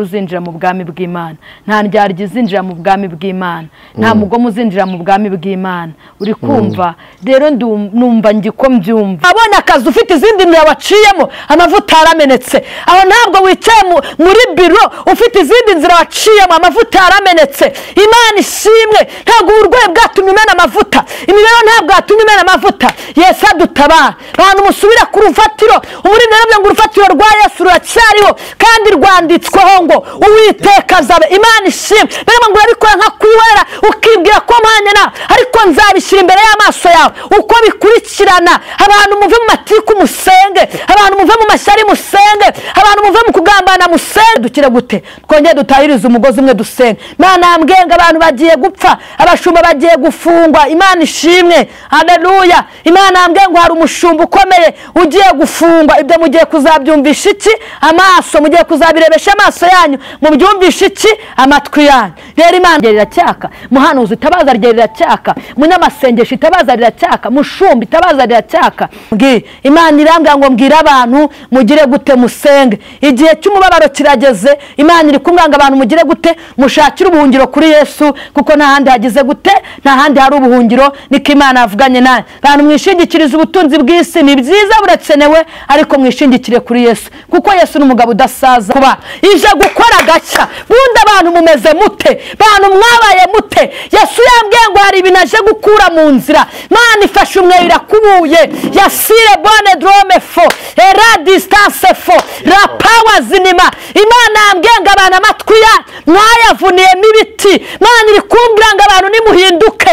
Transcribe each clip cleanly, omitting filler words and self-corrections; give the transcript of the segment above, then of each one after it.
uzinjira mu bwami bw'Imana, nta ndyarya izinjira mu bwami bw'Imana, nta mugomo uzinjira mu bwami bw'Imana. Uri kumva rero numva ngiko mbyumva. Abona akazi ufite izindi nzira waciyemo amavuta yaramenetse, aho ntabwo wicaye muri biro ufite izindi nzira waciyemo amavuta yaramenetse. Imana ishimwe, ntabwo uburwayi bwatumye umena amavuta, imibereho ntabwo yatumye umena amavuta. Yesu adutabara, abantu musubira ku rufatiro. Umuri narabye ngo urufatiro rwa Yesu ruracyariho kandi rwanditsweho ngo Uwiteka azabe. Imana ishimwe, rero ngo urabikora nka kwihera ukibwira ko mwanyana, ariko nzabishyira imbere y'amaso yawe uko bikurikirana. Abantu muve mu matiku musenge, abantu muve mu mashyari musenge, abantu muve mu kugambana musenge. Dukire gute? Twongeye dutahiriza umugozi umwe dusenge. Imana yambwenga abantu bagiye gupfa, abashumba bagiye gufungwa. Imana ishimwe, haleluya. Imana yambwenga hari umushumba ukomeye ugiye gufungwa. Ibyo mugiye kuzabyumvisha iki? Amaso mugiye kuzabirebesha amaso yanyu, mubyumvisha iki? Amatwi yanyu. Rero Imana iracyaka, muhanuzi itabaza iracyaka, munyamasengesho itabaza iracyaka, mushumba itabaza iracyaka. Imana irambwira ngo mbwira abantu mugire gute musenge. Igihe cy'umubabaro kirageze. Imana iri kumwanga abantu mugire gute mushakira ubuhungiro kuri Yesu, kuko nta handi hagize gute, nta handi hari ubuhungiro. Niko Imana yavuganye nawe. Abantu mwishingikiriza ubutunzi bw'isi ni byiza burakenewe, ariko mwishingikire kuri Yesu, kuko Yesu ni umugabo udasaza. Kuba ije gukora gacya. Bundi abantu mumeze mute? Bantu mwabaye mute? Yesu yambwiye ngo hari ibintu aje gukura mu nzira. Imana ifashe umwe irakubuye. Yasire bone drome fo era distance fo la power zinima. Imana yambwiye ngo abantu amatwi ya mwayavuniyemo ibiti. Imana iri kumbwira ngo abantu nimuhinduke.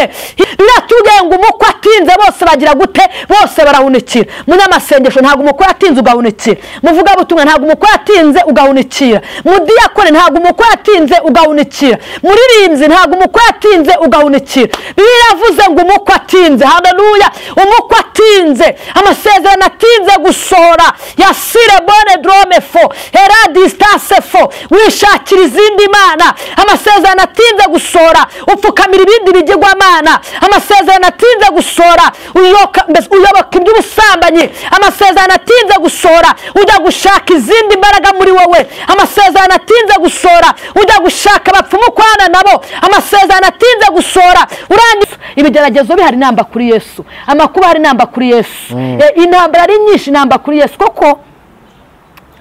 Biratubwiye ngo umukwe atinze bose bagira gute? Bose barahunikira. Munyamasengesho ntabwo umukwe atinze ugahunikira, muvuga butumwa ntabwo umukwe atinze ugahunikira, mudiyakone ntabwo umukwe atinze ugahunikira, muririmbyi ntabwo umukwe atinze ugahunikira. Bibiliya yavuze ngo umukwe atinze, haleluya. Umukwe atinze, amasezerano atinze gusohora. Yasire bone drome fo era distance fo. Wishakira izindi mana. Amasezerano atinze gusohora, upfukamira ibindi bigirwamana. Amasezerano atinze gusohora, uyoboka iby'ubusambanyi. Amasezerano atinze gusohora, ujya gushaka izindi mbaraga muri wowe. Amasezerano atinze gusohora, ujya gushaka abapfumu kwana nabo. Amasezerano atinze gusohora, urangiza ibigeragezo bihari namba kuri Yesu, amakuba hari namba kuri Yesu. Intambara ari nyinshi namba kuri Yesu, koko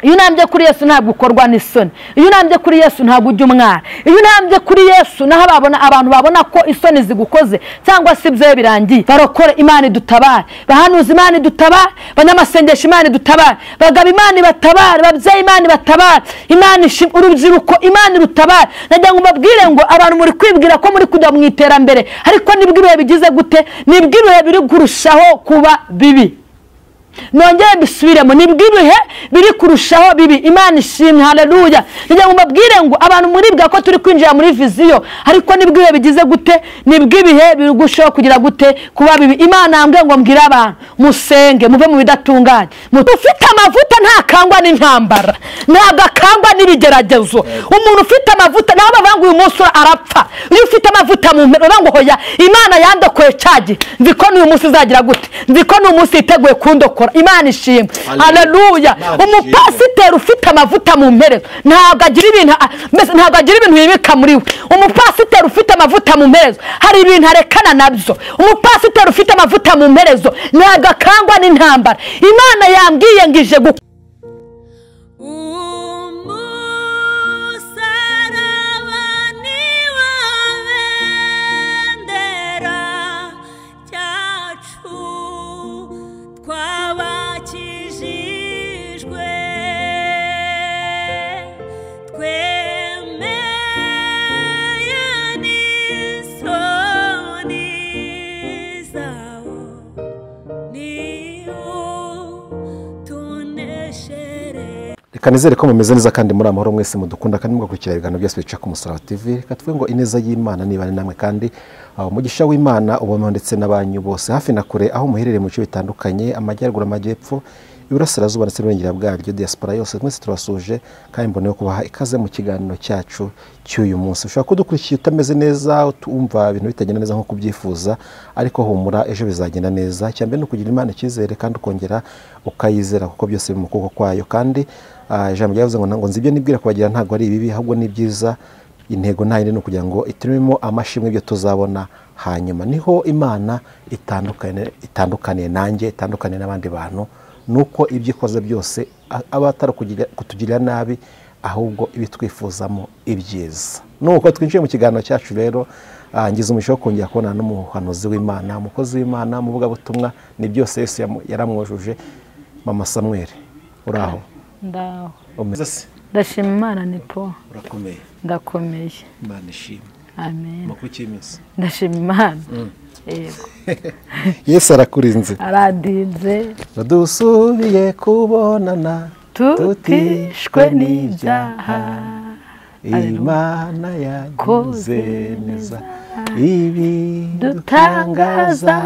iyo unambye kuri Yesu ntabwo ukorwa n'isoni. Iyo unambye kuri Yesu ntabwo ujya umwara. Iyo unambye kuri Yesu naho abantu babona ko isoni zigukoze cyangwa se ibyo birangiye. Barokore Imana idutabare, bahanuza Imana idutabare, banyamasengesho Imana idutabare, bagaba Imana ibatabare, babyeyi Imana ibatabare, Imana urubyiruko Imana irutabare. Najya ngo mbabwire ngo abantu muri kwibwira ko muri kujya mu iterambere, ariko nibwo ibihe bigize gute? Nibwo ibihe biri kurushaho kuba bibi. Nongere mbisubiremo, nibwo ibihe biri kurushaho bibi. Imana ishimwe, haleluya. Njya ngo mbabwire ngo abantu muribwa ko turi kwinjira muri viziyo, ariko nibwo ibihe bigize gute? Nibwo ibihe biri gushaho kugira gute? Kuba bibi. Imana yambwiye ngo mbwira abantu musenge, muve mu bidatunganye. Ufite amavuta ntakangwa n'intambara, ntabwo akangwa n'ibigeragezo. Umuntu ufite amavuta naho bavuga uyu munsi arapfa. Iyo ufite amavuta mu mpero ngo hoya Imana yandokoye cyagi, nzi ko n'uyu munsi izagira gute, nzi ko n'uyu munsi iteguye kundokora. Imana ishimwe, haleluya. Umupasiteri ufite amavuta mu mperezo ntabwo agira ibintu bibika muri we. Umupasiteri ufite amavuta mu mperezo hari ibintu arekana nabyo. Umupasiteri ufite amavuta mu mperezo ntabwo akangwa n'intambara. Imana yambwiye ngo ije kanizere ko mumeze neza kandi muri amahoro mwese mudukunda kandi mugakurikira ibiganiro byose bica ku Musaraba TV. Katwe ngo ineza y'Imana nibane namwe kandi umugisha w'Imana ubamo ndetse n'abanyu bose hafi na kure aho muherereye mu bice bitandukanye, amajyaruguru, amajyepfo, iburasirazuba ndetse n'uburengera bwaryo, diaspora yose mwese turasuje kandi mboneye kubaha ikaze mu kiganiro cyacu cy'uyu munsi. Ushobora kudukurikiye utameze neza, utumva ibintu bitagenda neza nko kubyifuza, ariko humura ejo bizagenda neza. Cyambe no kugira Imana icyizere kandi ukongera ukayizera kuko byose biri mu kuboko kwayo. Kandi ijambo ryavuze ngo nzi ibyo nibwira kubagira ntabwo ari ibibi ahubwo ni byiza intego nta yindi ni ukugira ngo iturimo amashimwe ibyo tuzabona hanyuma niho imana itandukaniye nanjye itandukaniye n'abandi bantu nuko ibyo ikoze byose aba atari kutugirira nabi ahubwo ibitwifuzamo ibyiza nuko twinjiye mu kiganiro cyacu rero ngize umugisha wo kongera kubona n'umuhanuzi w'Imana umukozi w'Imana mu butumwa ni byose Yesu yaramwujuje mama Samuel uraho ndaho umeze se ndashima Imana nipo urakomeye ndakomeye Imana ishimwe amen makukimisa ndashima Imana yego Yesu arakurinze aradinze dusubiye kubonana tutishwe n'ibyaha Imana yakoze neza ibi dutangaza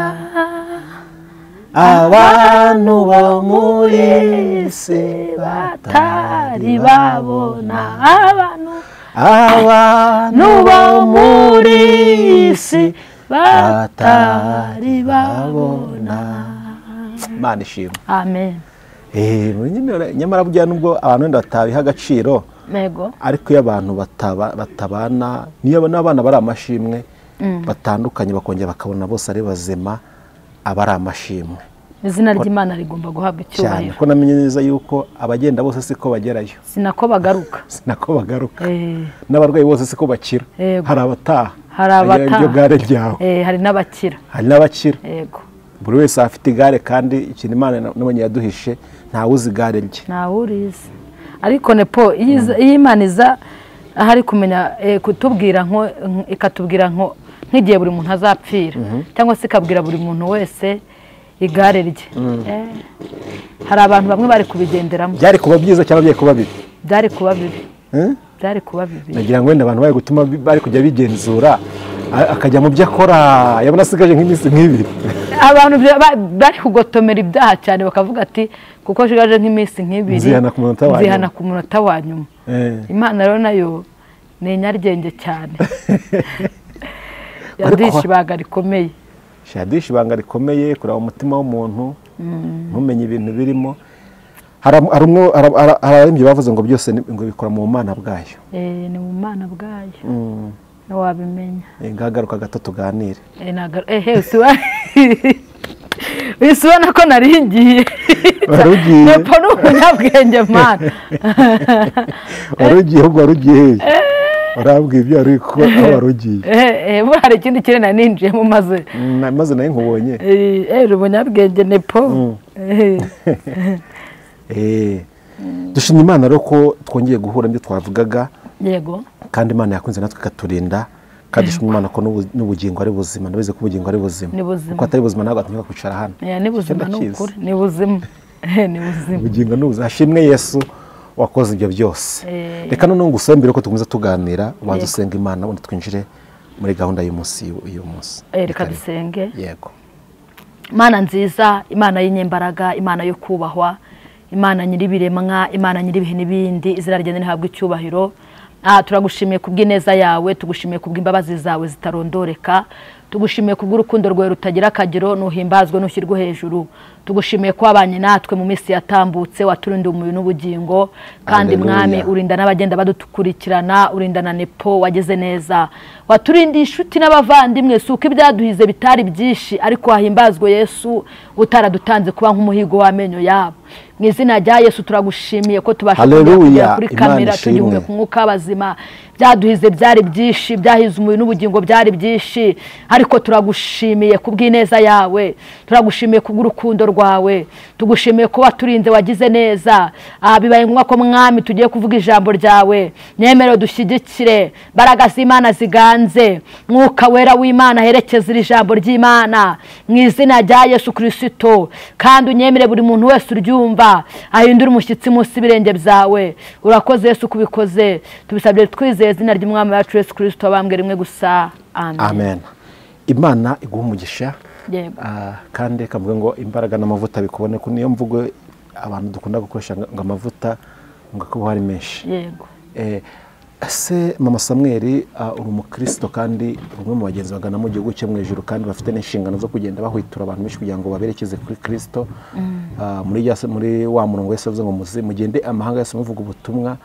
abantu bo muri isi batari babona abantu bo muri isi batari babona Imana ishimwe amen nyamara burya nubwo abantu wenda batabiha agaciro nego ariko iyo abantu batabana niyo n'abana bari amashimwe batandukanye bakongera bakabona bose ari bazima aba ari amashimwe izina ry'Imana rigomba guhabwa icyubahiro ko namenye neza yuko abagenda bose siko bagerayo sinako bagaruka n'abarwayi bose siko bakira hari abataha iryo gare ryawe hari n'abakira yego buri wese afite igare kandi ikintu Imana nabonye yaduhishe ntawe uzi igare rye ntawe urizi ariko nepo iyo Imana iza ahari kumenya kutubwira ikatubwira nk'igihe buri muntu azapfira cyangwa se ikabwira buri muntu wese igare rye hari abantu bamwe bari kubigenderamo byari kuba byiza cyangwa byari kuba bibi byari kuba bibi nagira ngo wenda abantu bari gutuma bari kujya bigenzura akajya mu byo akora yabona asigaje nk'iminsi nk'ibiri abantu bari kugotomera ibyaha cyane bakavuga ati kuko shigaje nk'iminsi nk'ibiri nzihana ku munota wa nyuma Imana rero nayo ni inyaryenge cyane yadisha ibanga rikomeye kureba umutima w'umuntu ntumenye ibintu birimo hari abaririmbyi bavuze ngo byose ngo bikora mu bumana bwayo ni mu bumana bwayo wabimenya ngagaruka gato tuganire ubona ko naringiye nepo ni umunyabwenge Mana warugiye ahubwo warugiye urabwiye ibyo wari ko aho warugiye buriya hari ikindi kintu naninjiyemo maze nayo nkubonye umunyabwenge nepo dushimye Imana rero ko twongeye guhura ibyo twavugaga yego kandi Imana yakunze natwe ikaturinda kandi dushimye Imana ko n'ubugingo ari buzima ndabizi ko ubugingo ari buzima kuko atari buzima ntabwo atunyura kwicara hano ni buzima n'ukuri ni buzima ubugingo ni ubuzima hashimwe Yesu wakoze ibyo byose reka noneho ngusaba mbere ko tukomeza tuganira ubanza usenga Imana ubundi twinjire muri gahunda y'umunsi reka dusenge yego Imana nziza Imana y'inyembaraga Imana yo kubahwa Imana nyir'ibiremwa Imana nyir'ibihe n'ibindi izina ryawe rihabwa icyubahiro turagushimiye kubw'ineza yawe tugushimiye kubw'imbabazi zawe zitarondoreka tugushimiye kubw'urukundo rwawe rutagira akagero nuhimbazwe nushyirwe hejuru tugushimiye ko wabanye natwe mu minsi yatambutse waturinda umubiri n'ubugingo kandi mwami urinda n'abagenda badukurikirana urinda na nepo wageze neza waturinda inshuti n'abavandimwe suko ibyaduhize bitari byinshi ariko wahimbazwe Yesu utaradutanze kuba nk'umuhigo w'amenyo yabo mu izina rya Yesu turagushimiye ko tubasha kugera kuri kamera tugihumeka ku mwuka w'abazima byaduhize byari byinshi byahize umubiri n'ubugingo byari byinshi ariko turagushimiye kubw'ineza yawe turagushimiye kubw'urukundo rwawe tugushimiye kuba turinze wagize neza bibaye ngombwa ko mwami tugiye kuvuga ijambo ryawe nyemero dushyigikire mbaraga z'Imana ziganze mwuka wera w'Imana herekeza iri jambo ry'Imana mu izina rya Yesu Kristo kandi unyemere buri muntu wese uryumva ahindura umushyitsi munsi y'ibirenge byawe urakoze Yesu kubikoze tubisabye twizeye izina ry'umwami wacu Yesu Kristo abambwe rimwe gusa amen Imana iguha umugisha kandi kavuga ngo imbaraga n'amavuta bikubone ko niyo mvugo abantu dukunda gukoresha ngo amavuta ngo kuba hari menshi yego ese mama Samweli uri umukristo kandi umwe mu bagenzi bagana mu gihugu cyo mu ijuru kandi bafite n'inshingano zo kugenda bahwitura abantu benshi kugira ngo baberekeze kuri Kristo. Muri wa murongo wese avuze ngo mugende amahanga yose muvuga ubutumwa,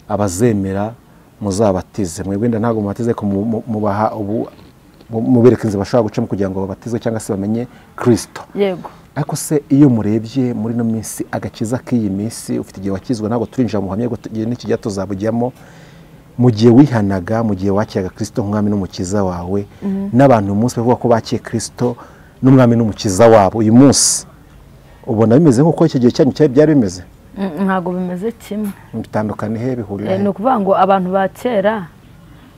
abazemera muzabatize. Mwebwe ntabwo mubatize ko mubaha mubereka inzira bashobora gucamo kugira ngo babatizwe cyangwa se bamenye Kristo. Yego. Ariko se iyo murebye muri no minsi agakiza k'iyi minsi, ufite igihe wakizwa ntabwo turinjira mu buhamya n'ikijya tuzabujyamo, mu gihe wihanaga, mu gihe wakiraga Kristo nk'umwami n'umukiza wawe, n'abantu uyu munsi bavuga ko bakiye Kristo n'umwami n'umukiza wabo, uyu munsi ubona bimeze nk'uko icyo gihe cyanyu cyari byari bimeze? Ntabwo bimeze kimwe. Bitandukanye he, bihurira he? Ni ukuvuga ngo abantu ba kera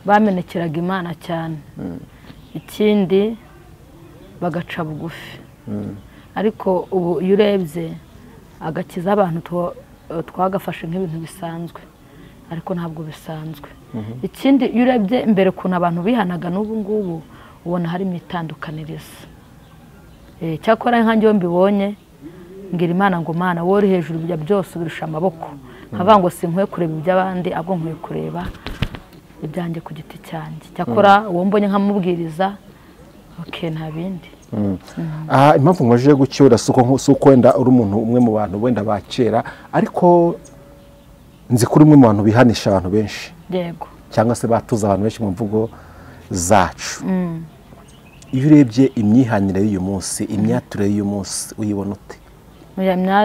bamenekeraga Imana cyane, ikindi bagaca bugufi. Ariko ubu iyo urebye agakiza abantu twagafashe nk'ibintu bisanzwe, ariko ntabwo bisanzwe. Ikindi iyo urebye imbere ukuntu abantu bihanaga n'ubu ngubu ubona harimo itandukaniriza. Cyakora nkanjye iyo mbibonye ngira Imana ngo Mana wowe uri hejuru ya byose ubirusha amaboko, nkavuga ngo sinkwiye kureba iby'abandi ahubwo nkwiye kureba ibyanjye ku giti cyanjye. Cyakora uwo mbonye nkamubwiriza nta bindi. Impamvu mwaje gucyura si uko wenda uri umuntu umwe mu bantu wenda ba kera, ariko nzi ko uri umwe mu bantu bihanisha abantu benshi. Yego. Cyangwa se batuza abantu benshi mu mvugo zacu. Iyo urebye imyihanire y'uyu munsi, imyature y'uyu munsi uyibona ute?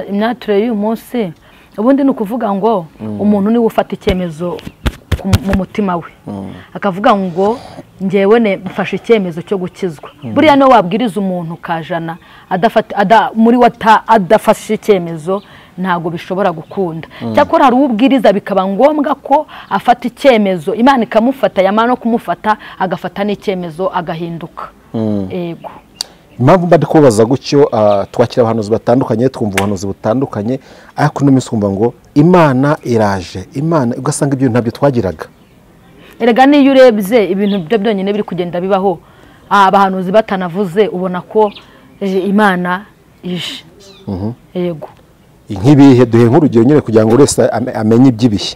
Imyature y'uyu munsi ubundi ni ukuvuga ngo umuntu niwe ufata icyemezo mu mutima we, akavuga ngo njyewe mfashe icyemezo cyo gukizwa. Buriya no wabwiriza umuntu kajana muri adafashe icyemezo ntago bishobora gukunda. Cyakora hari ubwiriza bikaba ngombwa ko afata icyemezo, Imana ikamufata, yamara no kumufata agafata n'icyemezo agahinduka. Yego. Impamvu mba ndikubaza gutyo, twakira abahanuzi batandukanye, twumva ubuhanuzi butandukanye, ariko no minsi kumva ngo Imana iraje, Imana ugasanga ibyo ntabyo twagiraga. Erega niyo urebye ibintu byo byonyine biri kugenda bibaho, abahanuzi batanavuze ubona ko Imana ije. Yego. Nk'ibihe duhe nk'urugero nyine kugira ngo wese amenye iby'ibihe.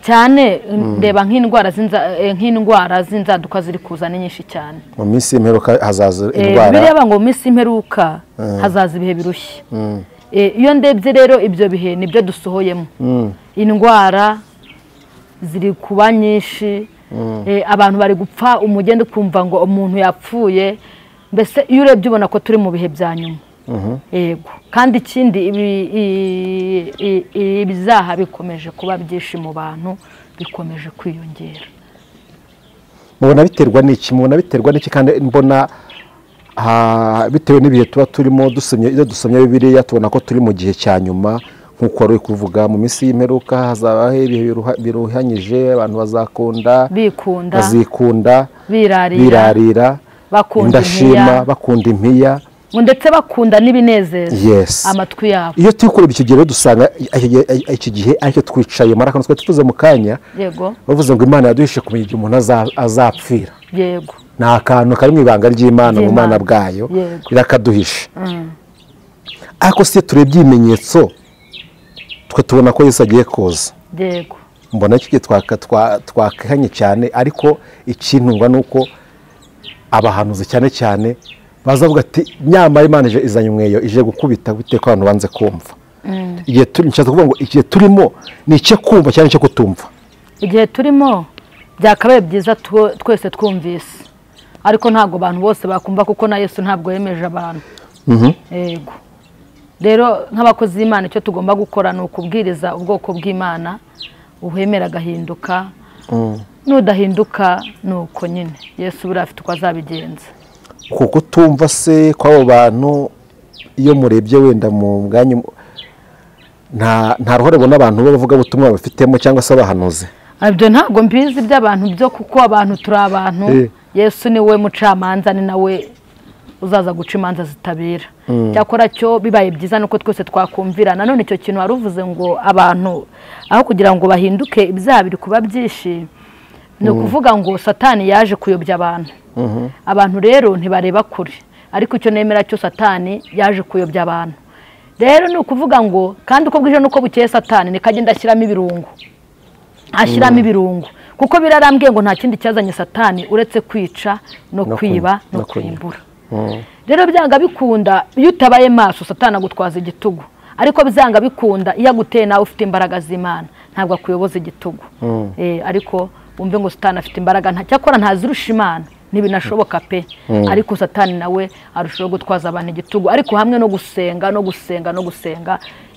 Cyane ndeba nk'indwara z'inzaduka ziri kuzana nyinshi cyane. Mu minsi y'imperuka hazaza indwara. Bireba ngo mu minsi y'imperuka hazaza ibihe birushye. Iyo ndebye rero ibyo bihe nibyo dusohoyemo. Indwara ziri kuba nyinshi, abantu bari gupfa, umugende kumva ngo umuntu yapfuye. Mbese iyo urebye ubona ko turi mu bihe bya nyuma. Yego. Kandi ikindi ibizaha bikomeje kuba byinshi mu bantu, bikomeje kwiyongera. Mubona biterwa n'iki? Kandi mbona bitewe n'ibihe tuba turimo, dusomye Bibiliya tubona ko turi mu gihe cya nyuma, nk'uko wari kuvuga mu minsi y'imperuka hazabaho ibihe biruhanyije, abantu bazikunda, birarira, indashima, bakunda impiya, ndetse bakunda n'ibinezeza amatwi yabo. Iyo turi kureba icyo gihe dusanga iki gihe aricyo twicaye maraka twe tuvuze mu kanya. Yego. Bavuze ngo Imana yaduhishe kumenya igihe umuntu azapfira. Yego. Ni akantu kari mu ibanga ry'Imana, mu Mana bwayo irakaduhisha. Ariko se turebye ibimenyetso twe tubona ko Yesu agiye kuza. Yego. Mbona iki twakanye cyane, ariko ikintungwa nuko abahanuzi cyane bazavuga ati nyamara Imana izanye umweyo, ije gukubita bite ko abantu banze kumva. Igihe kuvuga ngo igihe turimo ni icyo kumva cyane cyo kutumva. Igihe turimo byakabaye byiza twese twumvise, ariko ntabwo abantu bose bakumva, kuko na Yesu ntabwo yemeje abantu. Yego. Rero nk'abakozi b'Imana icyo tugomba gukora ni ukubwiriza ubwoko bw'Imana, uhemera agahinduka, nudahinduka ni uko nyine Yesu buriya afite uko azabigenza. Kuko tumva se kw'abo bantu, iyo murebye wenda mu bwanyu nta ruhare bona abantu bavuga ubutumwa bafitemo cyangwa se abahanuzi? Ibyo ntabwo mbizi by'abantu byo, kuko abantu turi abantu. Yesu ni we mucamanza, ni nawe uzaza guca imanza zitabera. Cyakora cyo bibaye byiza nuko twese twakumvira. Nanone icyo kintu wari uvuze ngo abantu aho kugira ngo bahinduke ibyaha biri kuba byinshi, ni ukuvuga ngo Satani yaje kuyobya abantu. Abantu rero ntibareba kure, ariko icyo nemera cyo Satani yaje kuyobya abantu. Rero ni ukuvuga ngo kandi uko bwije nuko bukeye Satani nikagenda ashyiramo ibirungo. ashyiramo ibirungo kuko birarambwiye ngo nta kindi cyazanye satani uretse kwica no kwiba no kurimbura. Rero byanga bikunda iyo utabaye maso satani agutwaza igitugu, ariko bizanga bikunda iyo aguteye nawe ufite imbaraga z'Imana ntabwo akuyoboza igitugu. Ariko umve ngo satani afite imbaraga cyakora ntazirusha Imana ntibinashoboka pe, ariko satani nawe arushaho gutwaza abantu igitugu, ariko hamwe no gusenga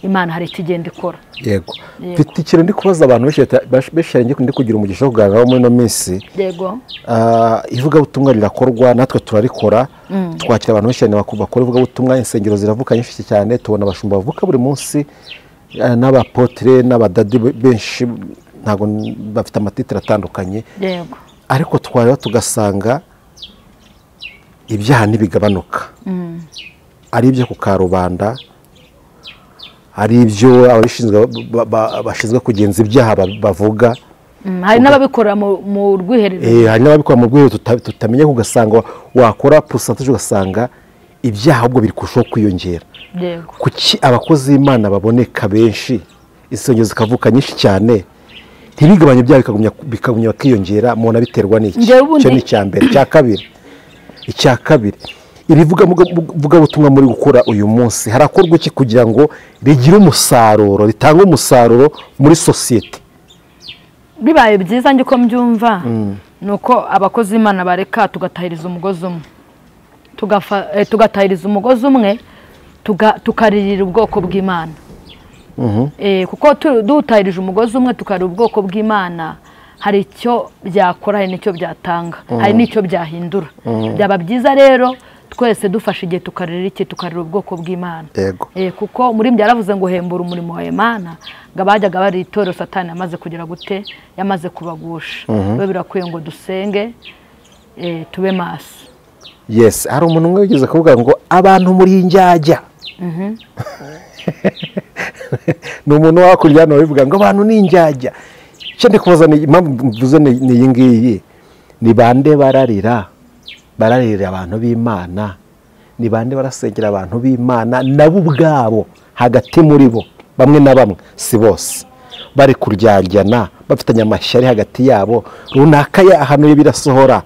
Imana hari ikigenda ikora. Yego mfite ikintu ndi kubaza abantu benshi ndi kugira umugisha wo kuganiraho muri ino minsi. Yego ivugabutumwa rirakorwa, natwe turarikora, twakira abantu benshi cyane bakora ivugabutumwa, insengero ziravuka nyinshi cyane, tubona abashumba bavuka buri munsi n'abapotre n'abadadi benshi, ntabwo bafite amatitire atandukanye. Yego ariko twareba tugasanga ibyaha ntibigabanuka, ari ibyo ku karubanda, ari ibyo bashinzwe kugenza ibyaha bavuga, hari n'ababikora mu rwiherero, hari n'ababikora mu rwiherero tutamenya, ugasanga wakora pusantaje ugasanga ibyaha ahubwo biri kurushaho kwiyongera. Kuki abakozi b'Imana baboneka benshi, insengero zikavuka nyinshi cyane, ntibigabanye ibyaha bikagumya bakiyongera? Mubona biterwa n'iki? Icyo ni icya mbere. Icya kabiri ibivugabutumwa muri gukora uyu munsi, harakorwa iki kugira ngo rigire umusaruro, ritange umusaruro muri sosiyete? Bibaye byiza njye ko mbyumva nuko abakozi b'Imana bareka tugatahiriza umugozi umwe, tugatahiriza umugozi umwe, tukaririra ubwoko bw'Imana. Kuko dutahirije umugozi umwe tukarira ubwoko bw'Imana, hari icyo byakora, hari n'icyo byatanga, hari n'icyo byahindura. Byaba byiza rero twese dufashe igihe tukarira ubwoko bw'Imana. Kuko muri mbya yaravuze ngo hembura umurimo wa Imana, ngo abajyaga bari itorero satani yamaze kugira gute, yamaze kubagusha. Rero birakwiye ngo dusenge, tube maso. Yes, hari umuntu umwe wigeze kuvuga ngo abantu muri injyajya. Ni umuntu wakurya hano bivuga ngo abantu ni injyajya. Icyo ndi kubaza impamvu mvuze ni iyi ngiyi, ni bande bararira abantu b'Imana, ni bande barasengera abantu b'Imana nabo ubwabo hagati muri bo, bamwe na bamwe, si bose, bari kuryanjyana, bafitanye amashyari hagati yabo, runaka yahanuye birasohora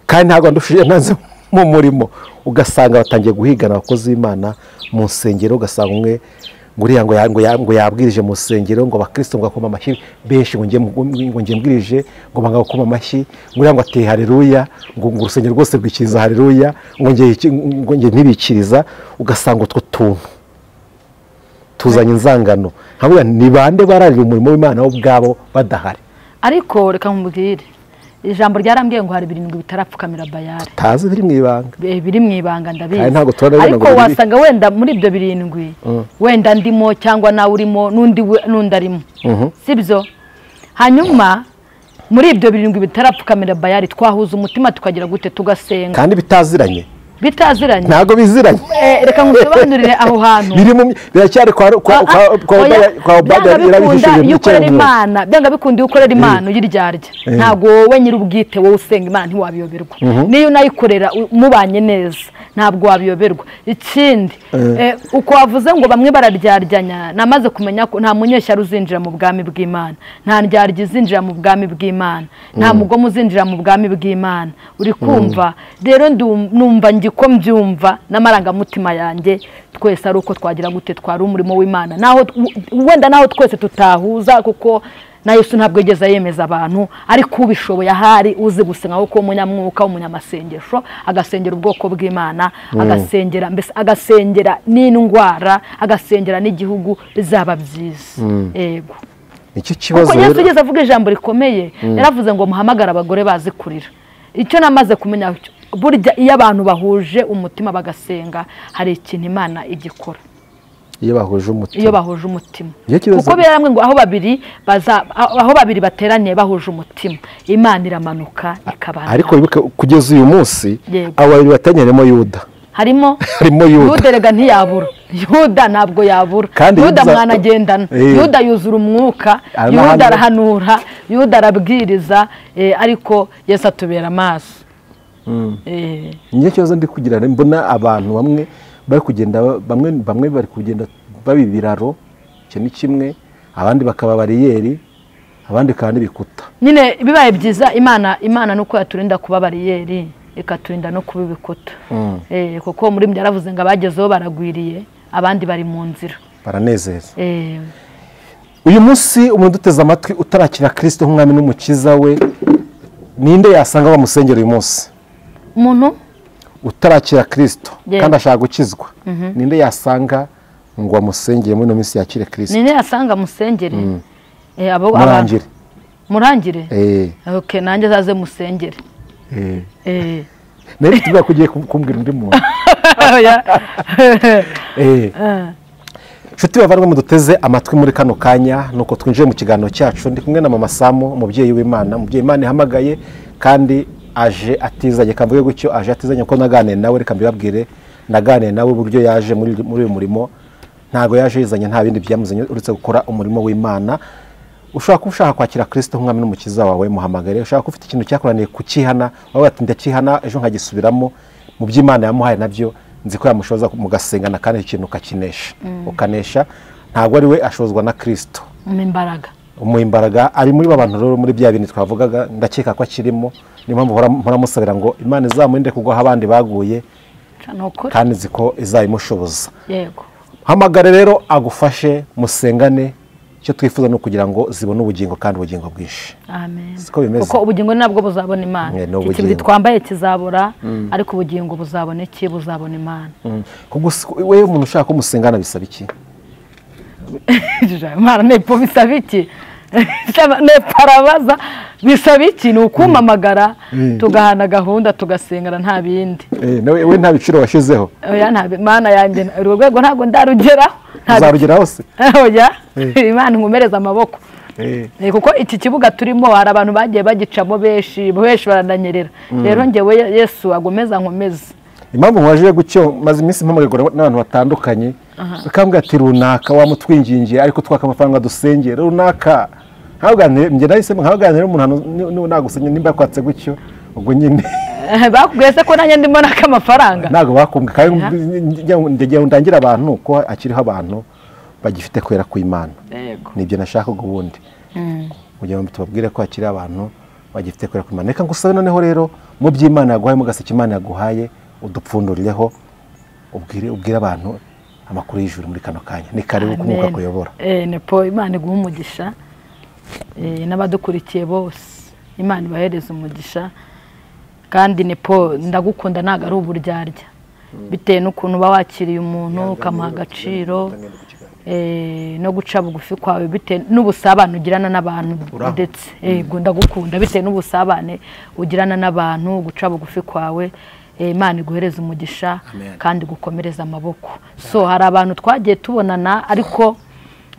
kandi ntabwo ndushije naze mu murimo, ugasanga batangiye guhigana abakozi b'Imana mu nsengero, ugasanga umwe ngo yabwirije mu nsengero ngo abakristo ngo bakoma amashyi benshi, ngo ngiye mbwirije ngo banga gukoma amashyi, ngo ateye haleluya, ngo urusengero rwose rwikiriza haleluya, ngo ngiye ntibikiriza, ugasanga utwo tuntu tuzanye inzangano. Nkavuga ni bande bararira umurimo w'Imana bo ubwabo badahari? Ariko reka nkubwire, ijambo ryarambwiye ngo hari 7 bitarapfukamira Bayali. Tazi biri mu ibanga. Biri mu ibanga ndabizi. Ariko wasanga wenda muri ibyo 7 wenda ndimo cyangwa nawe urimo n'undi arimo. Sibyo? Hanyuma muri ibyo 7 bitarapfukamira Bayali twahuza umutima tukagira gute, tugasenga. Kandi bitaziranye. Ntago biziranye. Reka ngusobanurire aho hantu. Biracyari kwa Imana, byanga bikunda ukorera Imana uyiryarya. Ntago wowe nyiri ubwite wowe usenga Imana ntiwabiyoberwa. Niyo nayikorera mubanye neza ntabwo wabiyoberwa. Ikindi uko wavuze ngo bamwe bararyaryanya, namaze kumenya ko nta munyeshyari uzinjira mu bwami bw'Imana, nta ndyarya izinjira mu bwami bw'Imana, nta mugomo uzinjira mu bwami bw'Imana. Uri kumva? Rero numva ko mbyumva n'amarangamutima yanjye, twese ari uko twagira gute twari umurimo w'Imana, naho twese tutahuza, kuko na Yesu ntabwo yigeze yemeza abantu, ariko ubishoboye ahari uzi gusenga kuko umunyamwuka, umunyamasengesho, agasengera ubwoko bw'Imana, agasengera n'indwara, agasengera n'igihugu, bizaba byiza. Yego, icyo kibazo rero Yesu yigeze avuga ijambo rikomeye, yaravuze ngo muhamagara abagore bazi kurira. Icyo namaze kumenya, burya iyo abantu bahuje umutima bagasenga, hari ikintu Imana igikora. Iyo bahuje umutima. Kuko biramwe ngo aho babiri bateraniye bahuje umutima, Imana iramanuka ikabana. Ariko kugeza uyu munsi abo babiri batanyaremo Yuda. Harimo Yuda, rega ntiyabura. Yuda ntabwo yabura. Yuda mwanagendana. Yuda yuzura umwuka, Yuda arahanura, Yuda arabwiriza, ariko Yesu atubera amaso. Niyo kibazo ndi kugira, mbona abantu bamwe bari kugenda, bamwe bari kugenda babibiraro, icyo ni kimwe, abandi bakaba bariyeri, abandi kandi bikuta nyine bibaye byiza imana nuko yaturinda kuba bariyeri ikaturinda no kuba ibikuta kuko muri byo yaravuze ngo abagezeho baragwiriye abandi bari mu nzira baranezeza. Uyu munsi umuntu uteze amatwi utarakira Kristo nk'umwami n'umukiza we, ninde yasanga bamusengera uyu munsi? Umuntu utarakira Kristo kandi ashaka gukizwa, ninde yasanga ngo amusengere muri no minsi yakire Kristo? Ninde yasanga amusengere? Murangire? Okay, nanjye zaze musengere. Nari tuba kugiye kumbwira undi muntu. Nshuti bavandimwe muduteze amatwi muri kano kanya, nuko twinjiye mu kiganiro cyacu. Ndi kumwe na Mama Samu, umubyeyi w'Imana, umubyeyi Imana ihamagaye kandi aje atizanye. Kamvuye gutyo aje atizanye ko naganiriye nawe, reka mbibabwire naganiriye nawe uburyo yaje muri uyu murimo. Ntago yaje yizanye, nta bindi byamuzanye uretse gukora umurimo w'Imana. Ushaka kushaka kwakira Kristo nk'umwami n'umukiza wawe, muhamagare. Ushaka kufite ikintu cyakoraniye kukihana, wawe ati ndakihana ejo nkagisubiramo, mu by'Imana yamuhaye nabyo nzi ko yamushoza mugasengana kandi ikintu ukakinesha. Ukanesha ntago ari we ashozwa na Kristo. Umuimbaraga ari muri babantu rero muri bya bintu twavugaga, ndakeka ko akirimo. Ni mpamvu mpora musabira ngo Imana izamurinde kugwa abandi baguye kandi nzi ko izayimushoboza. Yego. Hamagare rero agufashe musengane. Icyo twifuza no kugira ngo zibone ubugingo kandi ubugingo bwinshi. Amen. Siko bimeze. Kuko ubugingo nabwo buzabona Imana. Ikindi twambaye kizabura ariko ubugingo buzabona iki? Buzabona Imana. Wewe umuntu ushaka ko musengana bisaba iki? Imana nepo bisaba iki? Neparabaza bisaba iki? Ni ukumamagara tugahana gahunda tugasengana nta bindi. We nta biciro washizeho? Oya nta Imana yanjye urwego ntago ndarugeraho. Uzarugeraho se? Oya Imana nkumereza amaboko. Kuko iki kibuga turimo hari abantu bagiye bagicamo benshi barananyerera. Rero ngewe Yesu agomeza nkomeza. Impamvu waje gucyo maze iminsi mpamagara n'abantu batandukanye, bakambwira ati runaka wamutwingingiye ariko twaka amafaranga dusengera runaka. Ntabwo nge nahisemo nkabaganira umuntu nagusenya nimba kwatse gutyo ubwo nyine bakubwiye se ko nanjye ndimo naka amafaranga. Ntago bakumbwe kandi ndangira abantu ko akiriho abantu bagifite kwera ku Imana. Nibyo nashakaga ubundi kugira ngo tubabwire ko akiri abantu bagifite kwera ku Imana. Reka ngusabe noneho rero mu by'Imana yaguhaye, mu gaseke Imana yaguhaye udupfundurireho, ubwire abantu amakuru y'ijuru muri kano kanya. Ni karibu kumuka kuyobora. Nepo Imana iguha umugisha, n'abadukurikiye bose Imana ibahereza umugisha. Kandi Nepo ndagukunda ntago ari uburyarya, bitewe n'ukuntu uba wakiriye umuntu ukamuha agaciro no guca bugufi kwawe, bitewe n'ubusabane ugirana n'abantu. Ndetse ndagukunda bitewe n'ubusabane ugirana n'abantu, guca bugufi kwawe. Imana iguhereza umugisha kandi gukomereza amaboko. So hari abantu twagiye tubonana ariko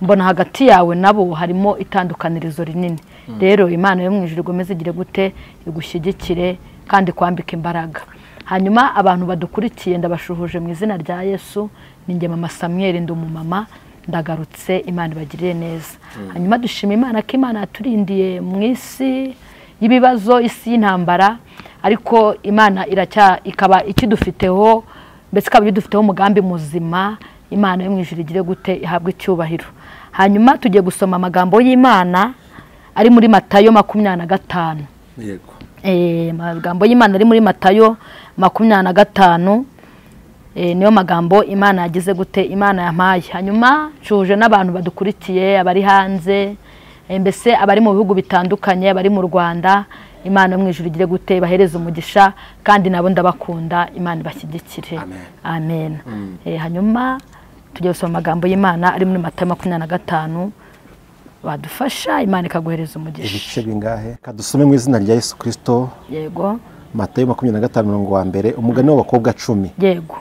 mbona hagati yawe nabo harimo itandukanirizo rinini. Rero Imana yo mu ijuru igomeze igire gute igushyigikire kandi kwambika imbaraga. Hanyuma abantu badukurikiye ndabashuhuje mu izina rya Yesu. Ninjye Mama Samuel, ndi umumama, ndagarutse. Imana ibagirire neza. Hanyuma dushima Imana ko Imana yaturindiye mu isi y'ibibazo, isi y'intambara, ariko Imana ikaba ikidufiteho, mbese ikaba idufiteho umugambi muzima. Imana yo mu ijuru igire gute ihabwe icyubahiro. Hanyuma tugiye gusoma amagambo y'Imana ari muri Matayo 25. Yego. Amagambo y'Imana ari muri Matayo 25. Niyo magambo Imana yagize gute Imana yampaye. Hanyuma cuje n'abantu badukurikiye, abari hanze, mbese abari mu bihugu bitandukanye, abari mu Rwanda. Imana yo mu ijuru igire gute bahereza umugisha kandi nabo ndabakunda. Imana ibashyigikire. Amen. Hanyuma tugiye gusoma amagambo y'Imana ari muri Matayo 25. Badufasha Imana ikaguhereza umugisha. Ibice bingahe? Kadusome mu izina rya Yesu Kristo. Yego. Matayo 25:1, umugani w'abakobwa 10. Yego.